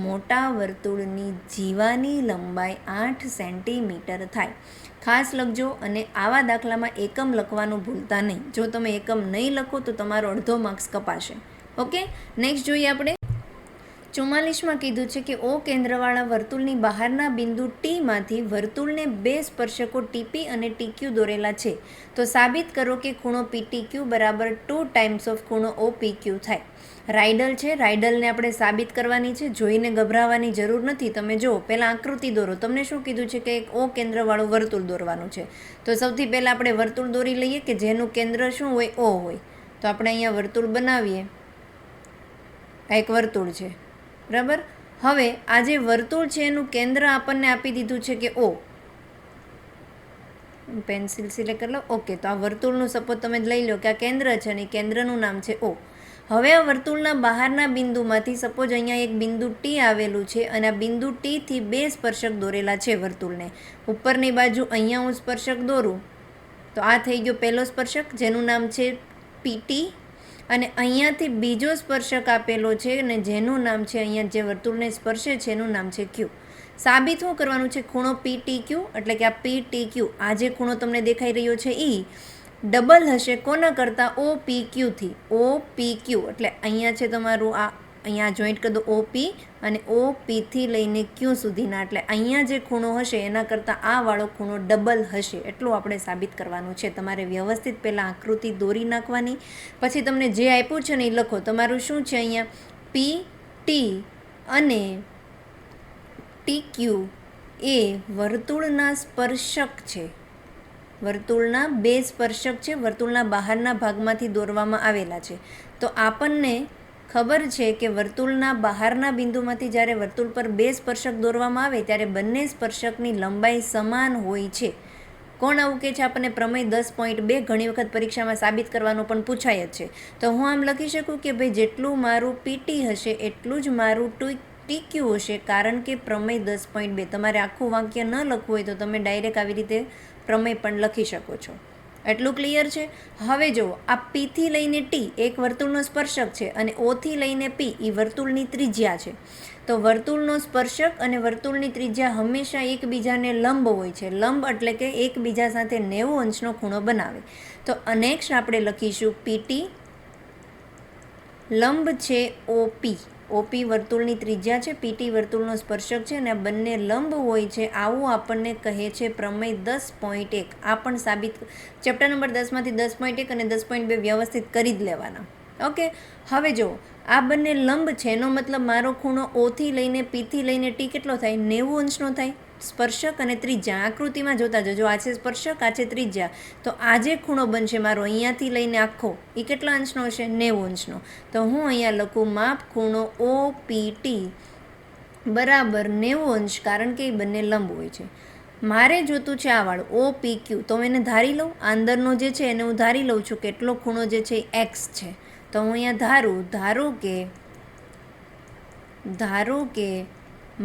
મોટા વર્તુળની જીવાની લંબાઈ 8 સેન્ટીમીટર થાય. ખાસ લખજો, અને આવા દાખલામાં એકમ લખવાનું ભૂલતા નહીં. જો તમે એકમ નહીં લખો તો તમારો અડધો માર્ક્સ કપાશે. ઓકે, નેક્સ્ટ જોઈએ આપણે. 44માં કીધું છે કે O કેન્દ્રવાળા વર્તુળની બહારના બિંદુ Tમાંથી વર્તુળને બે સ્પર્શકો TP અને TQ દોરેલા છે. તો સાબિત કરો કે ખૂણો PTQ બરાબર 2 ટાઈમ્સ ઓફ ખૂણો OPQ થાય. રાઇડલ છે, રાઇડલને આપણે સાબિત કરવાની છે. જોઈને ગભરાવાની જરૂર નથી. તમે જો પહેલાં આકૃતિ દોરો. તમને શું કીધું છે કે એક O કેન્દ્રવાળું વર્તુળ દોરવાનું છે. તો સૌથી પહેલાં આપણે વર્તુળ દોરી લઈએ કે જેનું કેન્દ્ર શું હોય? O હોય. તો આપણે અહીંયા વર્તુળ બનાવીએ. આ એક વર્તુળ છે, બરાબર. હવે આ જે વર્તુળ છે એનું કેન્દ્ર આપણને આપી દીધું છે કે O. પેન્સિલ સિલેક્ટ કરી લો. ઓકે, તો આ વર્તુળનું સપોઝ તમે લઈ લો કે આ કેન્દ્ર છે અને કેન્દ્રનું નામ છે O. હવે આ વર્તુળના બહારના બિંદુમાંથી સપોઝ અહીંયા એક બિંદુ T આવેલું છે અને આ બિંદુ T થી બે સ્પર્શક દોરેલા છે વર્તુળને. ઉપરની બાજુ અહીંયા હું સ્પર્શક દોરું તો આ થઈ ગયો પહેલો સ્પર્શક જેનું નામ છે PT, અને અહીંયાથી બીજો સ્પર્શક આપેલો છે અને જેનું નામ છે અહીંયા જે વર્તુળને સ્પર્શે છે એનું નામ છે Q. સાબિત શું કરવાનું છે? ખૂણો PTQ, એટલે કે આ PTQ આ જે ખૂણો તમને દેખાઈ રહ્યો છે એ ડબલ હશે કોના કરતાં? OPQ થી. OPQ એટલે અહીંયા છે તમારું આ અહીંયા જોઈન્ટ કરી દો OP અને OP થી લઈને Q સુધીના, એટલે અહીંયા જે ખૂણો હશે એના કરતાં આ વાળો ખૂણો ડબલ હશે એટલું આપણે સાબિત કરવાનું છે. તમારે વ્યવસ્થિત પહેલાં આકૃતિ દોરી નાખવાની, પછી તમને જે આપ્યું છે ને એ લખો. તમારું શું છે અહીંયા? PT અને TQ એ વર્તુળના સ્પર્શક છે. વર્તુળના બે સ્પર્શક છે, વર્તુળના બહારના ભાગમાંથી દોરવામાં આવેલા છે. તો આપણને ખબર છે કે વર્તુળના બહારના બિંદુમાંથી જ્યારે વર્તુળ પર બે સ્પર્શક દોરવામાં આવે ત્યારે બંને સ્પર્શકની લંબાઈ સમાન હોય છે. કોણ આવું કે છે આપણને? પ્રમેય 10.2 ઘણી વખત પરીક્ષામાં સાબિત કરવાનું પણ પૂછાય જ છે. તો હું આમ લખી શકું કે ભાઈ જેટલું મારું PT હશે એટલું જ મારું TQ હશે, કારણ કે પ્રમેય 10.2. તમારે આખું વાક્ય ન લખવું હોય તો તમે ડાયરેક્ટ આવી રીતે પ્રમેય પણ લખી શકો છો. એટલું ક્લિયર છે? હવે જુઓ, આ P થી લઈને T એક વર્તુળનો સ્પર્શક છે અને O થી લઈને P એ વર્તુળની ત્રિજ્યા છે. તો વર્તુળનો સ્પર્શક અને વર્તુળની ત્રિજ્યા હંમેશા એકબીજાને લંબ હોય છે. લંબ એટલે કે એકબીજા સાથે 90 અંશનો ખૂણો બનાવે. તો નેક્સ્ટ આપણે લખીશું PT લંબ છે OP. OP વર્તુળની ત્રિજ્યા છે, PT વર્તુળનો સ્પર્શક છે અને આ બંને લંબ હોય છે. આવું આપણને કહે છે પ્રમેય 10.1. આ પણ સાબિત ચેપ્ટર નંબર 10માંથી 10.1 અને 10.2 વ્યવસ્થિત કરી જ લેવાના. ઓકે, હવે જુઓ, આ બંને લંબ છે એનો મતલબ મારો ખૂણો O થી લઈને P થી લઈને T કેટલો થાય? 90 અંશનો થાય. સ્પર્શક અને ત્રિજ્યા આકૃતિમાં જોતા જજો, આ છે સ્પર્શક, આ છે ત્રિજ્યા. તો આ જે ખૂણો બનશે મારો અહીંયાથી લઈને આખો એ કેટલા અંશનો હશે? 90 અંશનો. તો હું અહીંયા લખું માપ ખૂણો OPT બરાબર 90 અંશ, કારણ કે એ બંને લંબ હોય છે. મારે જોતું છે આ વાળું OPQ, તો હું એને ધારી લઉં. અંદરનો જે છે એને હું ધારી લઉં છું કેટલો ખૂણો જે છે X છે. તો હું અહીંયા ધારો કે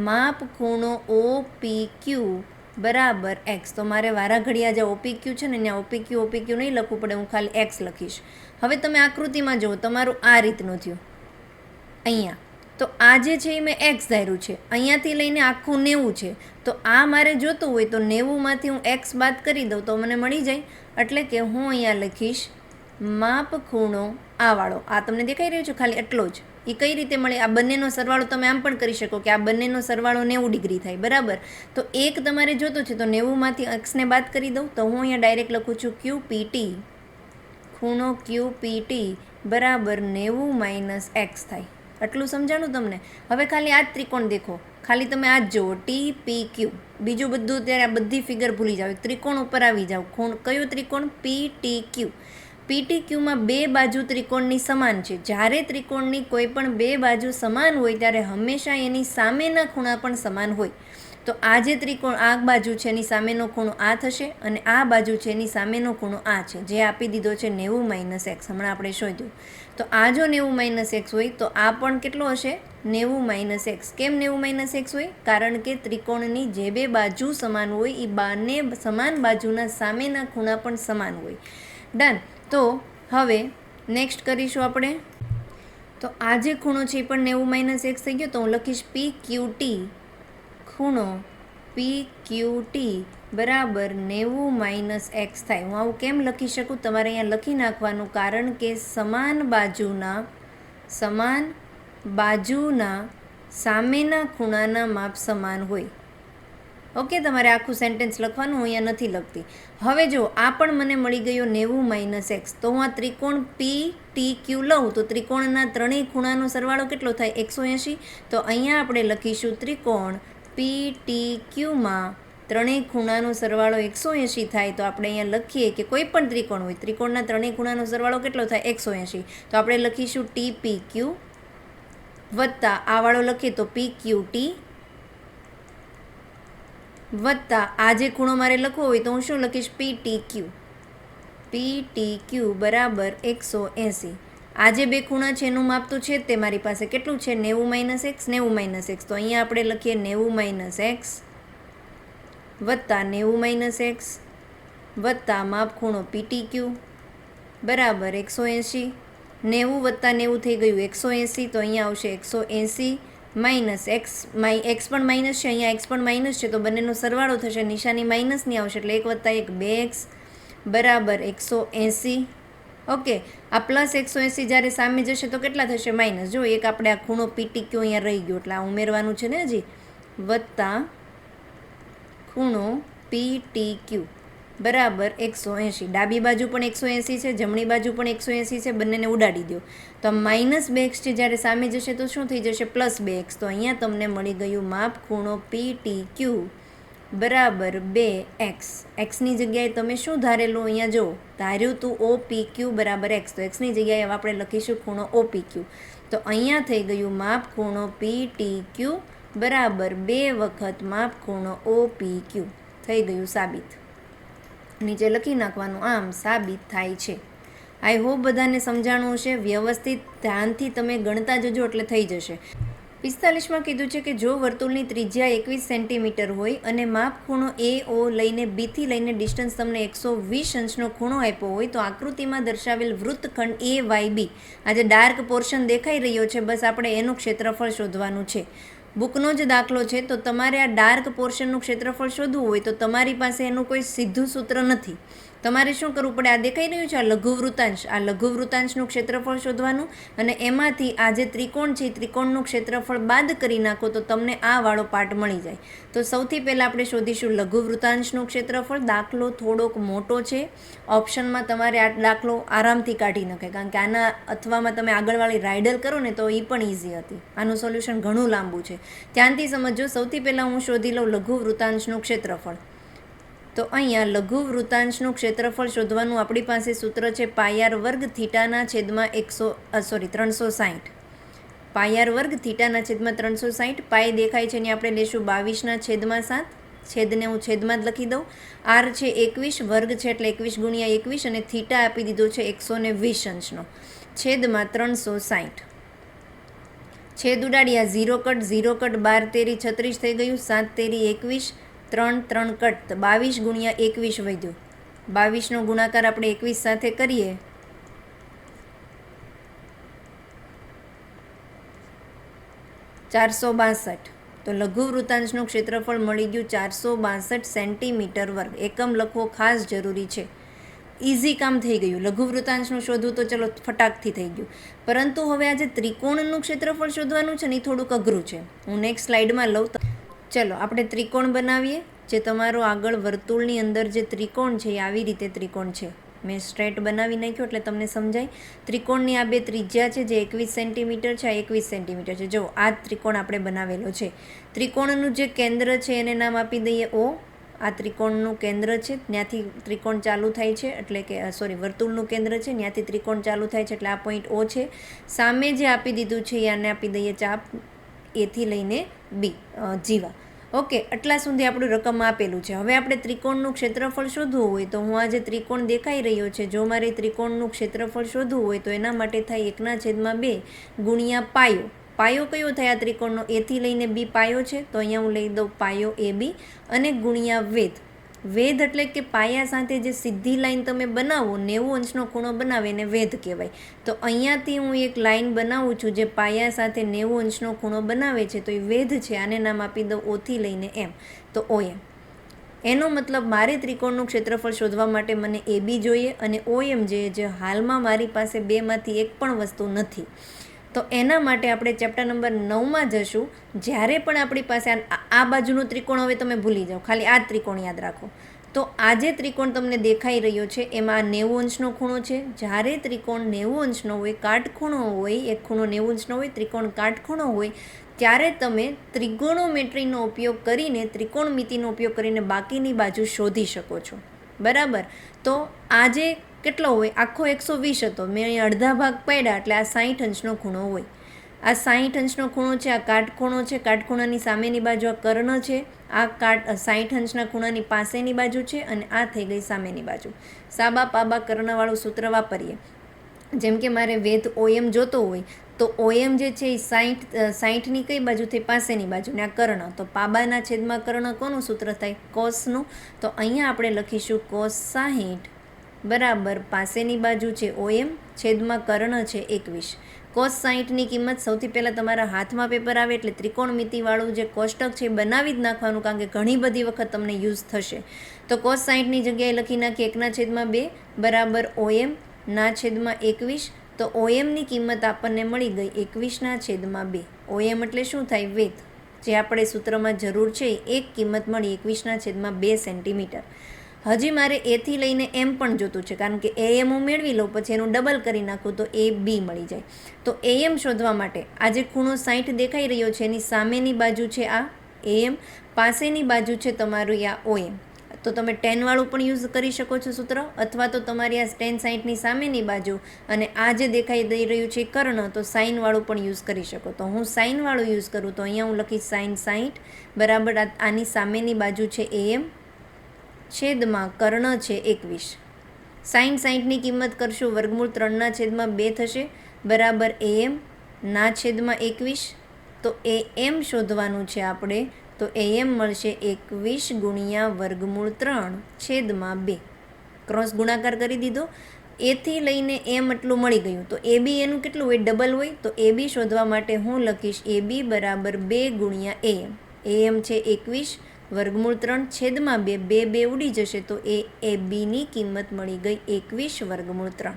માપ ખૂણો OPQ બરાબર X. તો મારે વારા ઘડિયા જે OPQ છે ને ત્યાં OPQ નહીં લખવું પડે, હું ખાલી X લખીશ. હવે તમે આકૃતિમાં જુઓ, તમારું આ રીતનું થયું અહીંયા. તો આ જે છે એ મેં X ધાર્યું છે, અહીંયાથી લઈને આખું 90 છે. તો આ મારે જોતું હોય તો 90માંથી હું X બાદ કરી દઉં તો મને મળી જાય. એટલે કે હું અહીંયા લખીશ માપ ખૂણો આ વાળો. આ તમને દેખાઈ રહ્યું છે ખાલી એટલો જ. એ કઈ રીતે મળે? આ બંનેનો સરવાળો તમે આમ પણ કરી શકો કે આ બંનેનો સરવાળો 90 ડિગ્રી થાય, બરાબર. તો એક તમારે જોતું છે તો 90માંથી Xને બાદ કરી દઉં. તો હું અહીંયા ડાયરેક્ટ લખું છું QPT ખૂણો QPT બરાબર 90 - X થાય. આટલું સમજાણું તમને? હવે ખાલી આ જ ત્રિકોણ દેખો, ખાલી તમે આ જ જુઓ TPQ. બીજું બધું ત્યારે આ બધી ફિગર ભૂલી જાઓ, ત્રિકોણ ઉપર આવી જાઓ. કયો ત્રિકોણ? PTQ. PTQમાં બે બાજુ ત્રિકોણની સમાન છે. જ્યારે ત્રિકોણની કોઈ પણ બે બાજુ સમાન હોય ત્યારે હંમેશા એની સામેના ખૂણા પણ સમાન હોય. તો આ જે ત્રિકોણ આ બાજુ છે એની સામેનો ખૂણો આ થશે અને આ બાજુ છે એની સામેનો ખૂણો આ છે, જે આપી દીધો છે 90 - X. હમણાં આપણે શોધ્યું. તો આ જો 90 - X હોય તો આ પણ કેટલો હશે? 90 - X. કેમ 90 - X હોય? કારણ કે ત્રિકોણની જે બે બાજુ સમાન હોય એ બંને સમાન બાજુના સામેના ખૂણા પણ સમાન હોય. ડન. તો હવે નેક્સ્ટ કરીશું આપણે. તો આ જે ખૂણો છે એ પણ 90 - X થઈ ગયો. તો હું લખીશ PQT ખૂણો PQT બરાબર 90 - X થાય. હું આવું કેમ લખી શકું? તમારે અહીંયા લખી નાખવાનું, કારણ કે સમાન બાજુના સામેના ખૂણાના માપ સમાન હોય. ઓકે, તમારે આખું સેન્ટેન્સ લખવાનું, હું અહીંયા નથી લખતી. હવે જો આ પણ મને મળી ગયો 90 - X. તો હું આ ત્રિકોણ PTQ લઉં તો ત્રિકોણના ત્રણેય ખૂણાનો સરવાળો કેટલો થાય? 180. તો અહીંયા આપણે લખીશું ત્રિકોણ PTQમાં ત્રણેય ખૂણાનો સરવાળો 180 થાય. તો આપણે અહીંયા લખીએ કે કોઈ પણ ત્રિકોણ હોય, ત્રિકોણના ત્રણેય ખૂણાનો સરવાળો કેટલો થાય? 180. તો આપણે લખીશું TPQ વત્તા આ વાળો લખીએ તો PQT વત્તા આ જે ખૂણો મારે લખવો હોય તો હું શું લખીશ PTQ બરાબર 180. આ જે બે ખૂણા છે એનું માપ તો છે જ તે મારી પાસે કેટલું છે 90 - x 90 - x. તો અહીંયા આપણે લખીએ 90 - x વત્તા 90 - x વત્તા માપ ખૂણો PTQ બરાબર 180. 90 વત્તા 90 થઈ ગયું 180. તો અહીંયા આવશે 180 માઇનસ x પણ માઇનસ છે, અહીંયા x પણ માઇનસ છે, તો બંનેનો સરવાળો થશે, નિશાની માઇનસની આવશે, એટલે 1 વત્તા 1 2x બરાબર 180. ઓકે, આ પ્લસ 180 જ્યારે સામે જશે તો કેટલા થશે માઇનસ. જો એક આપણે આ ખૂણો PTQ અહીંયા રહી ગયો એટલે આ ઉમેરવાનું છે ને હજી, વત્તા ખૂણો PTQ બરાબર 180. ડાબી બાજુ પણ 180 છે, જમણી બાજુ પણ 180 છે, બંનેને ઉડાડી દો તો માઇનસ 2x છે, જ્યારે સામે જશે તો શું થઈ જશે પ્લસ 2x. તો અહીંયા તમને મળી ગયું માપ ખૂણો PTQ બરાબર 2x. એક્સની જગ્યાએ તમે શું ધારેલું અહીંયા જુઓ, ધાર્યું તું OPQ બરાબર x, તો એક્સની જગ્યાએ આપણે લખીશું ખૂણો OPQ. તો અહીંયા થઈ ગયું માપ ખૂણો PTQ બરાબર 2 વખત માપ ખૂણો OPQ. થઈ ગયું સાબિત. નીચે લખી નાખવાનું, આમ સાબિત થાય છે. આઈ હોપ બધાને સમજાણું હશે. વ્યવસ્થિત ધ્યાનથી તમે ગણતા જજો એટલે થઈ જશે. 45માં કીધું છે કે જો વર્તુળની ત્રિજ્યા 21 સેન્ટીમીટર હોય અને માપ ખૂણો AO લઈને બીથી લઈને ડિસ્ટન્સ તમને 120 અંશનો ખૂણો આપ્યો હોય તો આકૃતિમાં દર્શાવેલ વૃત્તખંડ AYB, આ જે ડાર્ક પોર્શન દેખાઈ રહ્યો છે, બસ આપણે એનું ક્ષેત્રફળ શોધવાનું છે. બુકનો જ દાખલો છે, તો તમારે આ ડાર્ક પોર્શનનું ક્ષેત્રફળ શોધવું હોય તો તમારી પાસે એનું કોઈ સીધું સૂત્ર નથી. તમારે શું કરવું પડે, આ દેખાઈ રહ્યું છે આ લઘુવૃતાંશ, આ લઘુવૃતાંશનું ક્ષેત્રફળ શોધવાનું અને એમાંથી આ જે ત્રિકોણ છે એ ત્રિકોણનું ક્ષેત્રફળ બાદ કરી નાખો તો તમને આ વાળો પાર્ટ મળી જાય. તો સૌથી પહેલાં આપણે શોધીશું લઘુવૃતાંશનું ક્ષેત્રફળ. દાખલો થોડોક મોટો છે, ઓપ્શનમાં તમારે આ દાખલો આરામથી કાઢી નાખે, કારણ કે આના અથવામાં તમે આગળવાળી રાઇડલ કરો ને તો એ પણ ઇઝી હતી. આનું સોલ્યુશન ઘણું લાંબુ છે, ધ્યાનથી સમજો. સૌથી પહેલાં હું શોધી લઉં લઘુવૃતાંશનું ક્ષેત્રફળ. તો અહીંયા લઘુવૃતાંશનું ક્ષેત્રફળ શોધવાનું આપણી પાસે સૂત્ર છે πr² થીટાના છેદમાં 360. πr² થીટાના છેદમાં 360. પાય દેખાય છે ને આપણે લેશું 22/7. છેદને હું છેદમાં જ લખી દઉં. r છે 21, વર્ગ છે એટલે 21 × 21 અને થીટા આપી દીધો છે 120 અંશનો, છેદમાં 360. છેદ ઉડાડ્યા 0 કટ 0 કટ 12 તેરી 36 થઈ ગયું, 7 તેરી 21, 3 3 કટ 22 × 21 વધ્યું. 22નો ગુણાકાર આપણે 21 સાથે કરીએ ,462. તો લઘુવૃતાંશનું ક્ષેત્રફળ મળી ગયું 462 સેન્ટીમીટર વર્ગ. એકમ લખવો ખાસ જરૂરી છે. ઇઝી કામ થઈ ગયું. લઘુવૃતાંશનું શોધવું તો ચલો ફટાકથી થઈ ગયું, પરંતુ હવે આ જે ત્રિકોણનું ક્ષેત્રફળ શોધવાનું છે ને એ થોડુંક અઘરું છે. હું નેક્સ્ટ સ્લાઇડમાં લઉં. ચલો આપણે ત્રિકોણ બનાવીએ. જે તમારો આગળ વર્તુળની અંદર જે ત્રિકોણ છે એ આવી રીતે ત્રિકોણ છે. મેં સ્ટ્રેટ બનાવી નાખ્યો એટલે તમને સમજાય. ત્રિકોણની આ બે ત્રિજ્યા છે જે 21 સેન્ટીમીટર છે, આ 21 સેન્ટીમીટર છે. જો આ ત્રિકોણ આપણે બનાવેલો છે. ત્રિકોણનું જે કેન્દ્ર છે એને નામ આપી દઈએ O. આ ત્રિકોણનું કેન્દ્ર છે, ત્યાંથી ત્રિકોણ ચાલુ થાય છે, એટલે કે વર્તુળનું કેન્દ્ર છે, ત્યાંથી ત્રિકોણ ચાલુ થાય છે, એટલે આ પોઈન્ટ O છે. સામે જે આપી દીધું છે આને આપી દઈએ ચાપ એથી લઈને B, જીવા. ઓકે, આટલા સુધી આપણું રકમ આપેલું છે. હવે આપણે ત્રિકોણનું ક્ષેત્રફળ શોધવું હોય તો હું આ જે ત્રિકોણ દેખાઈ રહ્યો છે, જો મારે ત્રિકોણનું ક્ષેત્રફળ શોધવું હોય તો એના માટે થાય 1/2 ગુણ્યા પાયો. પાયો કયો થાય આ ત્રિકોણનો, A થી લઈને B પાયો છે, તો અહીંયા હું લઈ દઉં પાયો AB અને ગુણ્યા વેધ. વેધ એટલે કે પાયા સાથે જે સીધી લાઈન તમે બનાવો 90 અંશનો ખૂણો બનાવે એને વેધ કહેવાય. તો અહીંયાથી હું એક લાઈન બનાવું છું જે પાયા સાથે 90 અંશનો ખૂણો બનાવે છે, તો એ વેધ છે. આને નામ આપી દઉં O થી લઈને M, તો OM. એનો મતલબ મારે ત્રિકોણનું ક્ષેત્રફળ શોધવા માટે મને AB જોઈએ અને OM જોઈએ, જે હાલમાં મારી પાસે બેમાંથી એક પણ વસ્તુ નથી. તો એના માટે આપણે ચેપ્ટર નંબર 9માં જશું. જ્યારે પણ આપણી પાસે આ બાજુનું ત્રિકોણ હવે તમે ભૂલી જાઓ, ખાલી આ ત્રિકોણ યાદ રાખો. તો આ જે ત્રિકોણ તમને દેખાઈ રહ્યો છે એમાં 90 અંશનો ખૂણો છે. જ્યારે ત્રિકોણ 90 અંશનો હોય, કાટખૂણો હોય, એક ખૂણો 90 અંશનો હોય, ત્રિકોણ કાટખૂણો હોય, ત્યારે તમે ત્રિગોણોમેટ્રીનો ઉપયોગ કરીને, ત્રિકોણમિતિનો ઉપયોગ કરીને બાકીની બાજુ શોધી શકો છો. બરાબર. તો આજે કેટલો હોય, આખો 120 હતો, મેં અહીં અડધા ભાગ પાડ્યા એટલે આ 60 અંશનો ખૂણો હોય. આ 60 અંશનો ખૂણો છે, આ કાટખૂણો છે, કાટખૂણાની સામેની બાજુ આ કર્ણ છે, આ 60 અંશના ખૂણાની પાસેની બાજુ છે અને આ થઈ ગઈ સામેની બાજુ. સાબા પાબા કર્ણવાળું સૂત્ર વાપરીએ. જેમ કે મારે વેધ OM જોતો હોય તો OM જે છે એ 60ની કઈ બાજુથી પાસેની બાજુ ને આ કર્ણ, તો પાબાના છેદમાં કર્ણ કોનું સૂત્ર થાય? કોસનું. તો અહીંયા આપણે લખીશું cos 60 બરાબર પાસેની બાજુ છે OM છેદમાં કર્ણ છે 21. cos 60ની કિંમત સૌથી પહેલાં તમારા હાથમાં પેપર આવે એટલે ત્રિકોણમિતિવાળું જે કોષ્ટક છે એ બનાવી જ નાખવાનું, કારણ કે ઘણી બધી વખત તમને યુઝ થશે. તો cos 60ની જગ્યાએ લખી નાખીએ 1/2 બરાબર OM ના છેદમાં 21. તો OMની કિંમત આપણને મળી ગઈ 21/2. OM એટલે શું થાય? વેધ. જે આપણે સૂત્રમાં જરૂર છે એક કિંમત મળી 21/2 સેન્ટીમીટર. હજી મારે એથી લઈને M પણ જોતું છે, કારણ કે AM હું મેળવી લઉં પછી એનું ડબલ કરી નાખું તો AB મળી જાય. તો AM શોધવા માટે આ જે ખૂણો 60 દેખાઈ રહ્યો છે એની સામેની બાજુ છે આ AM, પાસેની બાજુ છે તમારું આ OM. તો તમે ટેનવાળું પણ યુઝ કરી શકો છો સૂત્ર, અથવા તો તમારી આ tan 60ની સામેની બાજુ અને આ જે દેખાઈ દઈ રહ્યું છે કર્ણ, તો સાઇનવાળું પણ યુઝ કરી શકો. તો હું સાઇનવાળું યુઝ કરું તો અહીંયા હું લખીશ sin 60 બરાબર આની સામેની બાજુ છે AM છેદમાં કર્ણ છે 21. sin 60ની કિંમત કરશું વર્ગમૂળ 3/2 થશે બરાબર AM ના છેદમાં 21. તો AM શોધવાનું છે આપણે, તો AM મળશે 21 ગુણ્યા વર્ગમૂળ 3/2. ક્રોસ ગુણાકાર કરી દીધો. એથી લઈને M એટલું મળી ગયું. તો AB એનું કેટલું હોય? ડબલ હોય. તો AB શોધવા માટે હું લખીશ AB બરાબર 2 ગુણ્યા AM. AM છે 21 વર્ગમૂળ 3/2. 2 ઉડી જશે તો ABની કિંમત મળી ગઈ 21 વર્ગમૂળ 3.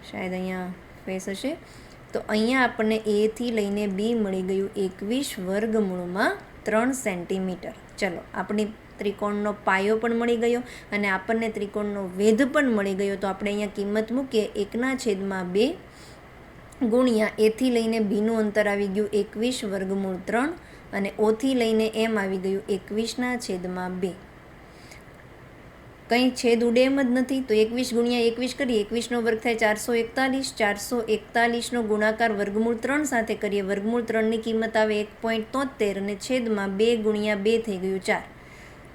શાયદ અહીંયા ફેસ હશે. તો અહીંયા આપણને Aથી લઈને B મળી ગયું 21 વર્ગમૂળમાં 3 સેન્ટીમીટર. ચલો, આપણી ત્રિકોણનો પાયો પણ મળી ગયો અને આપણને ત્રિકોણનો વેધ પણ મળી ગયો. તો આપણે અહીંયા કિંમત મૂકીએ 1/2 ગુણ્યા Aથી લઈને Bનું અંતર આવી ગયું 21 વર્ગમૂળ 3 અને ઓથી લઈને M આવી ગયું 21/2. કંઈ છેદ ઉડે એમ જ નથી. તો 21 ગુણ્યા 21 કરીએ, 21નો વર્ગ થાય 441. 441નો ગુણાકાર વર્ગમૂળ 3 સાથે કરીએ, વર્ગમૂળ 3ની કિંમત આવે 1.73 અને છેદમાં 2 ગુણ્યા 2 થઈ ગયું 4.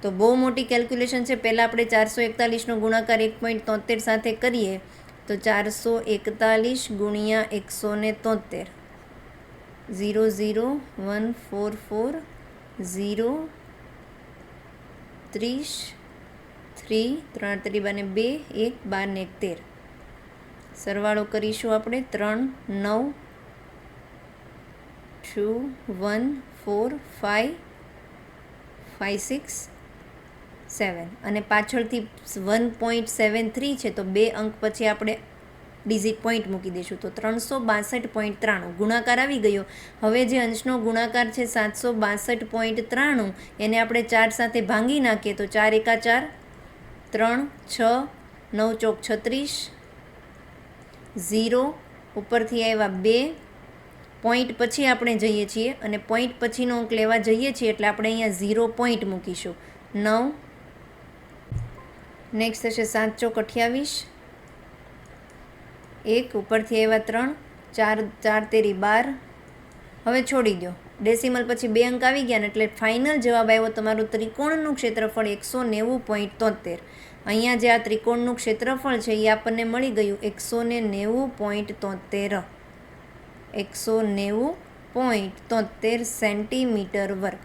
તો બહુ મોટી કેલ્ક્યુલેશન છે. પહેલાં આપણે 441નો ગુણાકાર 1.73 સાથે કરીએ તો 441 ગુણ્યા 173 0 0 1 4 4 0 30 3 3 3 બને 2 1 12 ને 1 13. સરવાળો કરીશું આપણે 3 9 2 1 4 5 5 6 7 અને પાછળથી 1.73 છે તો 2 અંક પછી આપણે ડિઝિટ પોઈન્ટ મૂકી દઈશું. તો 362.93 ગુણાકાર આવી ગયો. હવે જે અંશનો ગુણાકાર છે 762.93 એને આપણે 4 સાથે ભાંગી નાખીએ તો 4 એકા 4 3 6 9 ચોક 36 0 ઉપરથી આવ્યા 2 પોઈન્ટ પછી આપણે જઈએ છીએ અને પોઈન્ટ પછીનો અંક લેવા જઈએ છીએ એટલે આપણે અહીંયા 0 પોઈન્ટ મૂકીશું. 9 નેક્સ્ટ થશે 7 ચોક 28 1 ઉપરથી આવ્યા 3 4 4 તેરી 12. હવે છોડી દો, ડેસિમલ પછી 2 અંક આવી ગયા ને એટલે ફાઇનલ જવાબ આવ્યો તમારું ત્રિકોણનું ક્ષેત્રફળ 190.73. અહીંયા જે આ ત્રિકોણનું ક્ષેત્રફળ છે એ આપણને મળી ગયું 190.73 190.73 સેન્ટીમીટર વર્ગ.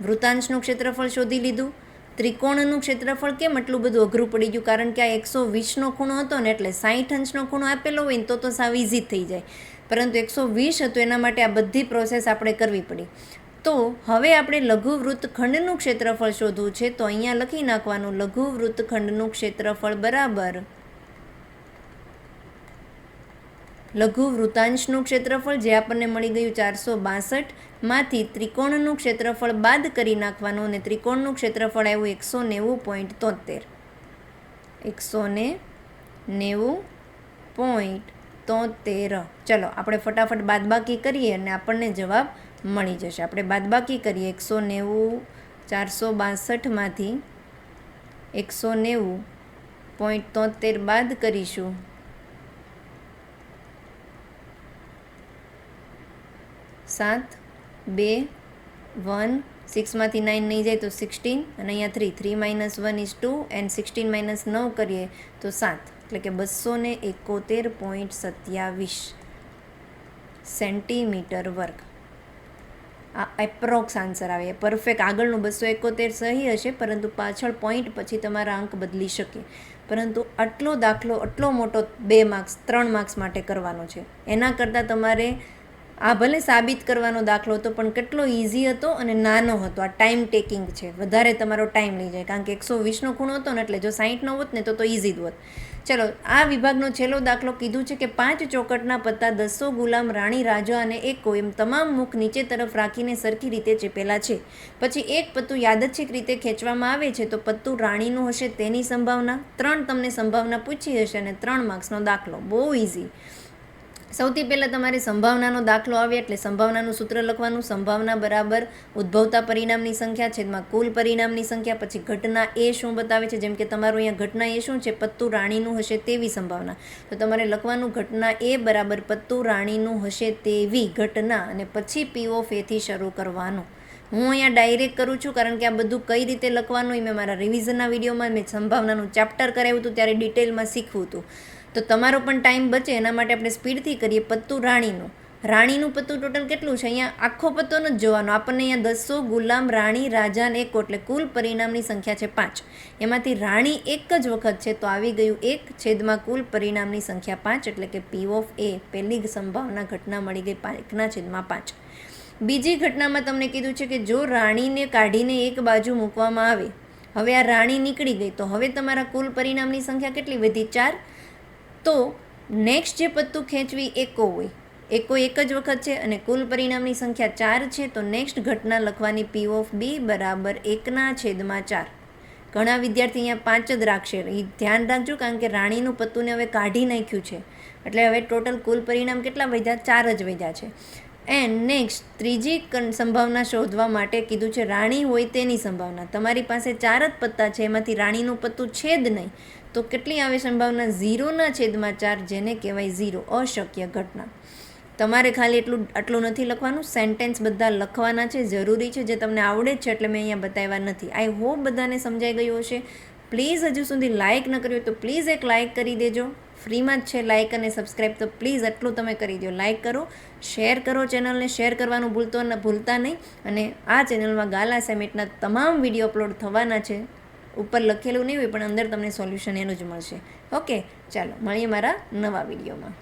વૃતાંશનું ક્ષેત્રફળ શોધી લીધું. ત્રિકોણનું ક્ષેત્રફળ કેમ આટલું બધું અઘરું પડી ગયું? કારણ કે આ 120નો ખૂણો હતો ને એટલે 60 અંશનો ખૂણો આપેલો હોય ને તો સાવ ઇઝી થઈ જાય, પરંતુ 120 હતું એના માટે આ બધી પ્રોસેસ આપણે કરવી પડી. તો હવે આપણે લઘુવૃત્તખંડનું ક્ષેત્રફળ શોધવું છે. તો અહીંયા લખી નાખવાનું લઘુવૃત્તખંડનું ક્ષેત્રફળ બરાબર લઘુવૃતાંશનું ક્ષેત્રફળ જે આપણને મળી ગયું 462 માંથી ત્રિકોણનું ક્ષેત્રફળ બાદ કરી નાખવાનું અને ત્રિકોણનું ક્ષેત્રફળ આવ્યું 190.73. 190.73. ચલો આપણે ફટાફટ બાદબાકી કરીએ અને આપણને જવાબ મળી જશે. આપણે બાદબાકી કરીએ 462માંથી 190.73 બાદ કરીશું 7, 2, 1, 6માંથી 9 નહીં જાય તો 16 અને અહીંયા 3, 3 - 1 is 2 એન્ડ 16 - 9 કરીએ તો 7, એટલે કે 271.27 સેન્ટીમીટર વર્ગ. આ એપ્રોક્સ આન્સર આવે. પરફેક્ટ આગળનું 271 સહી હશે, પરંતુ પાછળ પોઈન્ટ પછી તમારા અંક બદલી શકે. પરંતુ આટલો દાખલો આટલો મોટો 2 માર્ક્સ 3 માર્ક્સ માટે કરવાનો છે, એના કરતાં તમારે આ ભલે સાબિત કરવાનો દાખલો હતો પણ કેટલો ઇઝી હતો અને નાનો હતો. આ ટાઈમ ટેકિંગ છે, વધારે તમારો ટાઈમ લઈ જાય, કારણ કે 120નો ખૂણો હતો ને, એટલે જો 60નો હોત ને તો ઇઝી જ હોત. ચલો, આ વિભાગનો છેલ્લો દાખલો કીધું છે કે 5 ચોકટના પત્તા 200 ગુલામ, રાણી, રાજા અને એકો એમ તમામ મુખ નીચે તરફ રાખીને સરખી રીતે ચેપેલા છે. પછી એક પત્તું યાદચ્છિક રીતે ખેંચવામાં આવે છે તો પત્તું રાણીનું હશે તેની સંભાવના. 3 તમને સંભાવના પૂછી હશે અને 3 માર્ક્સનો દાખલો. બહુ ઇઝી. સૌથી પહેલાં તમારે સંભાવનાનો દાખલો આવે એટલે સંભાવનાનું સૂત્ર લખવાનું. સંભાવના બરાબર ઉદ્ભવતા પરિણામની સંખ્યા છેદમાં કુલ પરિણામની સંખ્યા. પછી ઘટના એ શું બતાવે છે, જેમ કે તમારું અહીંયા ઘટના એ શું છે, પત્તું રાણીનું હશે તેવી સંભાવના, તો તમારે લખવાનું ઘટના એ બરાબર પત્તું રાણીનું હશે તેવી ઘટના, અને પછી P of A થી શરૂ કરવાનું. હું અહીંયા ડાયરેક્ટ કરું છું કારણ કે આ બધું કઈ રીતે લખવાનું એ મેં મારા રિવિઝનના વિડીયોમાં મેં સંભાવનાનું ચેપ્ટર કરાવ્યું હતું ત્યારે ડિટેલમાં શીખવું હતું. તો તમારો પણ ટાઈમ બચે એના માટે આપણે સ્પીડથી કરીએ. પત્તું રાણીનું પત્તું ટોટલ કેટલું છે, અહીંયા આખો પત્તો નથી જોવાનો આપણને. અહીંયા 200 ગુલામ, રાણી, રાજા અને એકો, એટલે કુલ પરિણામની સંખ્યા છે 5. એમાંથી રાણી એક જ વખત છે તો આવી ગયું 1 છેદમાં કુલ પરિણામની સંખ્યા 5, એટલે કે P of A પહેલી સંભાવના ઘટના મળી ગઈ 1/5. બીજી ઘટનામાં તમને કીધું છે કે જો રાણીને કાઢીને એક બાજુ મૂકવામાં આવે, હવે આ રાણી નીકળી ગઈ તો હવે તમારા કુલ પરિણામની સંખ્યા કેટલી વધી, 4. તો નેક્સ્ટ જે પત્તું ખેંચવી એકો હોય, એકો એક જ વખત છે અને કુલ પરિણામની સંખ્યા 4 છે, તો નેક્સ્ટ ઘટના લખવાની P of B બરાબર 1/4. ઘણા વિદ્યાર્થી અહીંયા 5 જ રાખશે, એ ધ્યાન રાખજો, કારણ કે રાણીનું પત્તુંને હવે કાઢી નાખ્યું છે, એટલે હવે ટોટલ કુલ પરિણામ કેટલા વધ્યા, 4 જ વધ્યા છે. એન્ડ નેક્સ્ટ ત્રીજી સંભાવના શોધવા માટે કીધું છે રાણી હોય તેની સંભાવના. તમારી પાસે 4 જ પત્તા છે, એમાંથી રાણીનું પત્તું છે જ નહીં, તો કેટલી આવે સંભાવના, 0/4, જેને કહેવાય 0, અશક્ય ઘટના. તમારે ખાલી આટલું નથી લખવાનું, સેન્ટેન્સ બધા લખવાના છે, જરૂરી છે, જે તમને આવડે જ છે એટલે મેં અહીંયા બતાવ્યા નથી. આઈ હોપ બધાને સમજાઈ ગયું હશે. પ્લીઝ હજુ સુધી લાઇક ન કર્યું તો પ્લીઝ એક લાઇક કરી દેજો. ફ્રીમાં જ છે લાઇક અને સબસ્ક્રાઈબ, તો પ્લીઝ આટલું તમે કરી દો. લાઇક કરો, શેર કરો, ચેનલને શેર કરવાનું ભૂલતા નહીં. અને આ ચેનલમાં ગાલા એસાઇનમેન્ટના તમામ વિડીયો અપલોડ થવાના છે. ઉપર લખેલું નહીં હોય પણ અંદર તમને સોલ્યુશન એનું જ મળશે. ઓકે, ચાલો મળીએ મારા નવા વિડીયોમાં.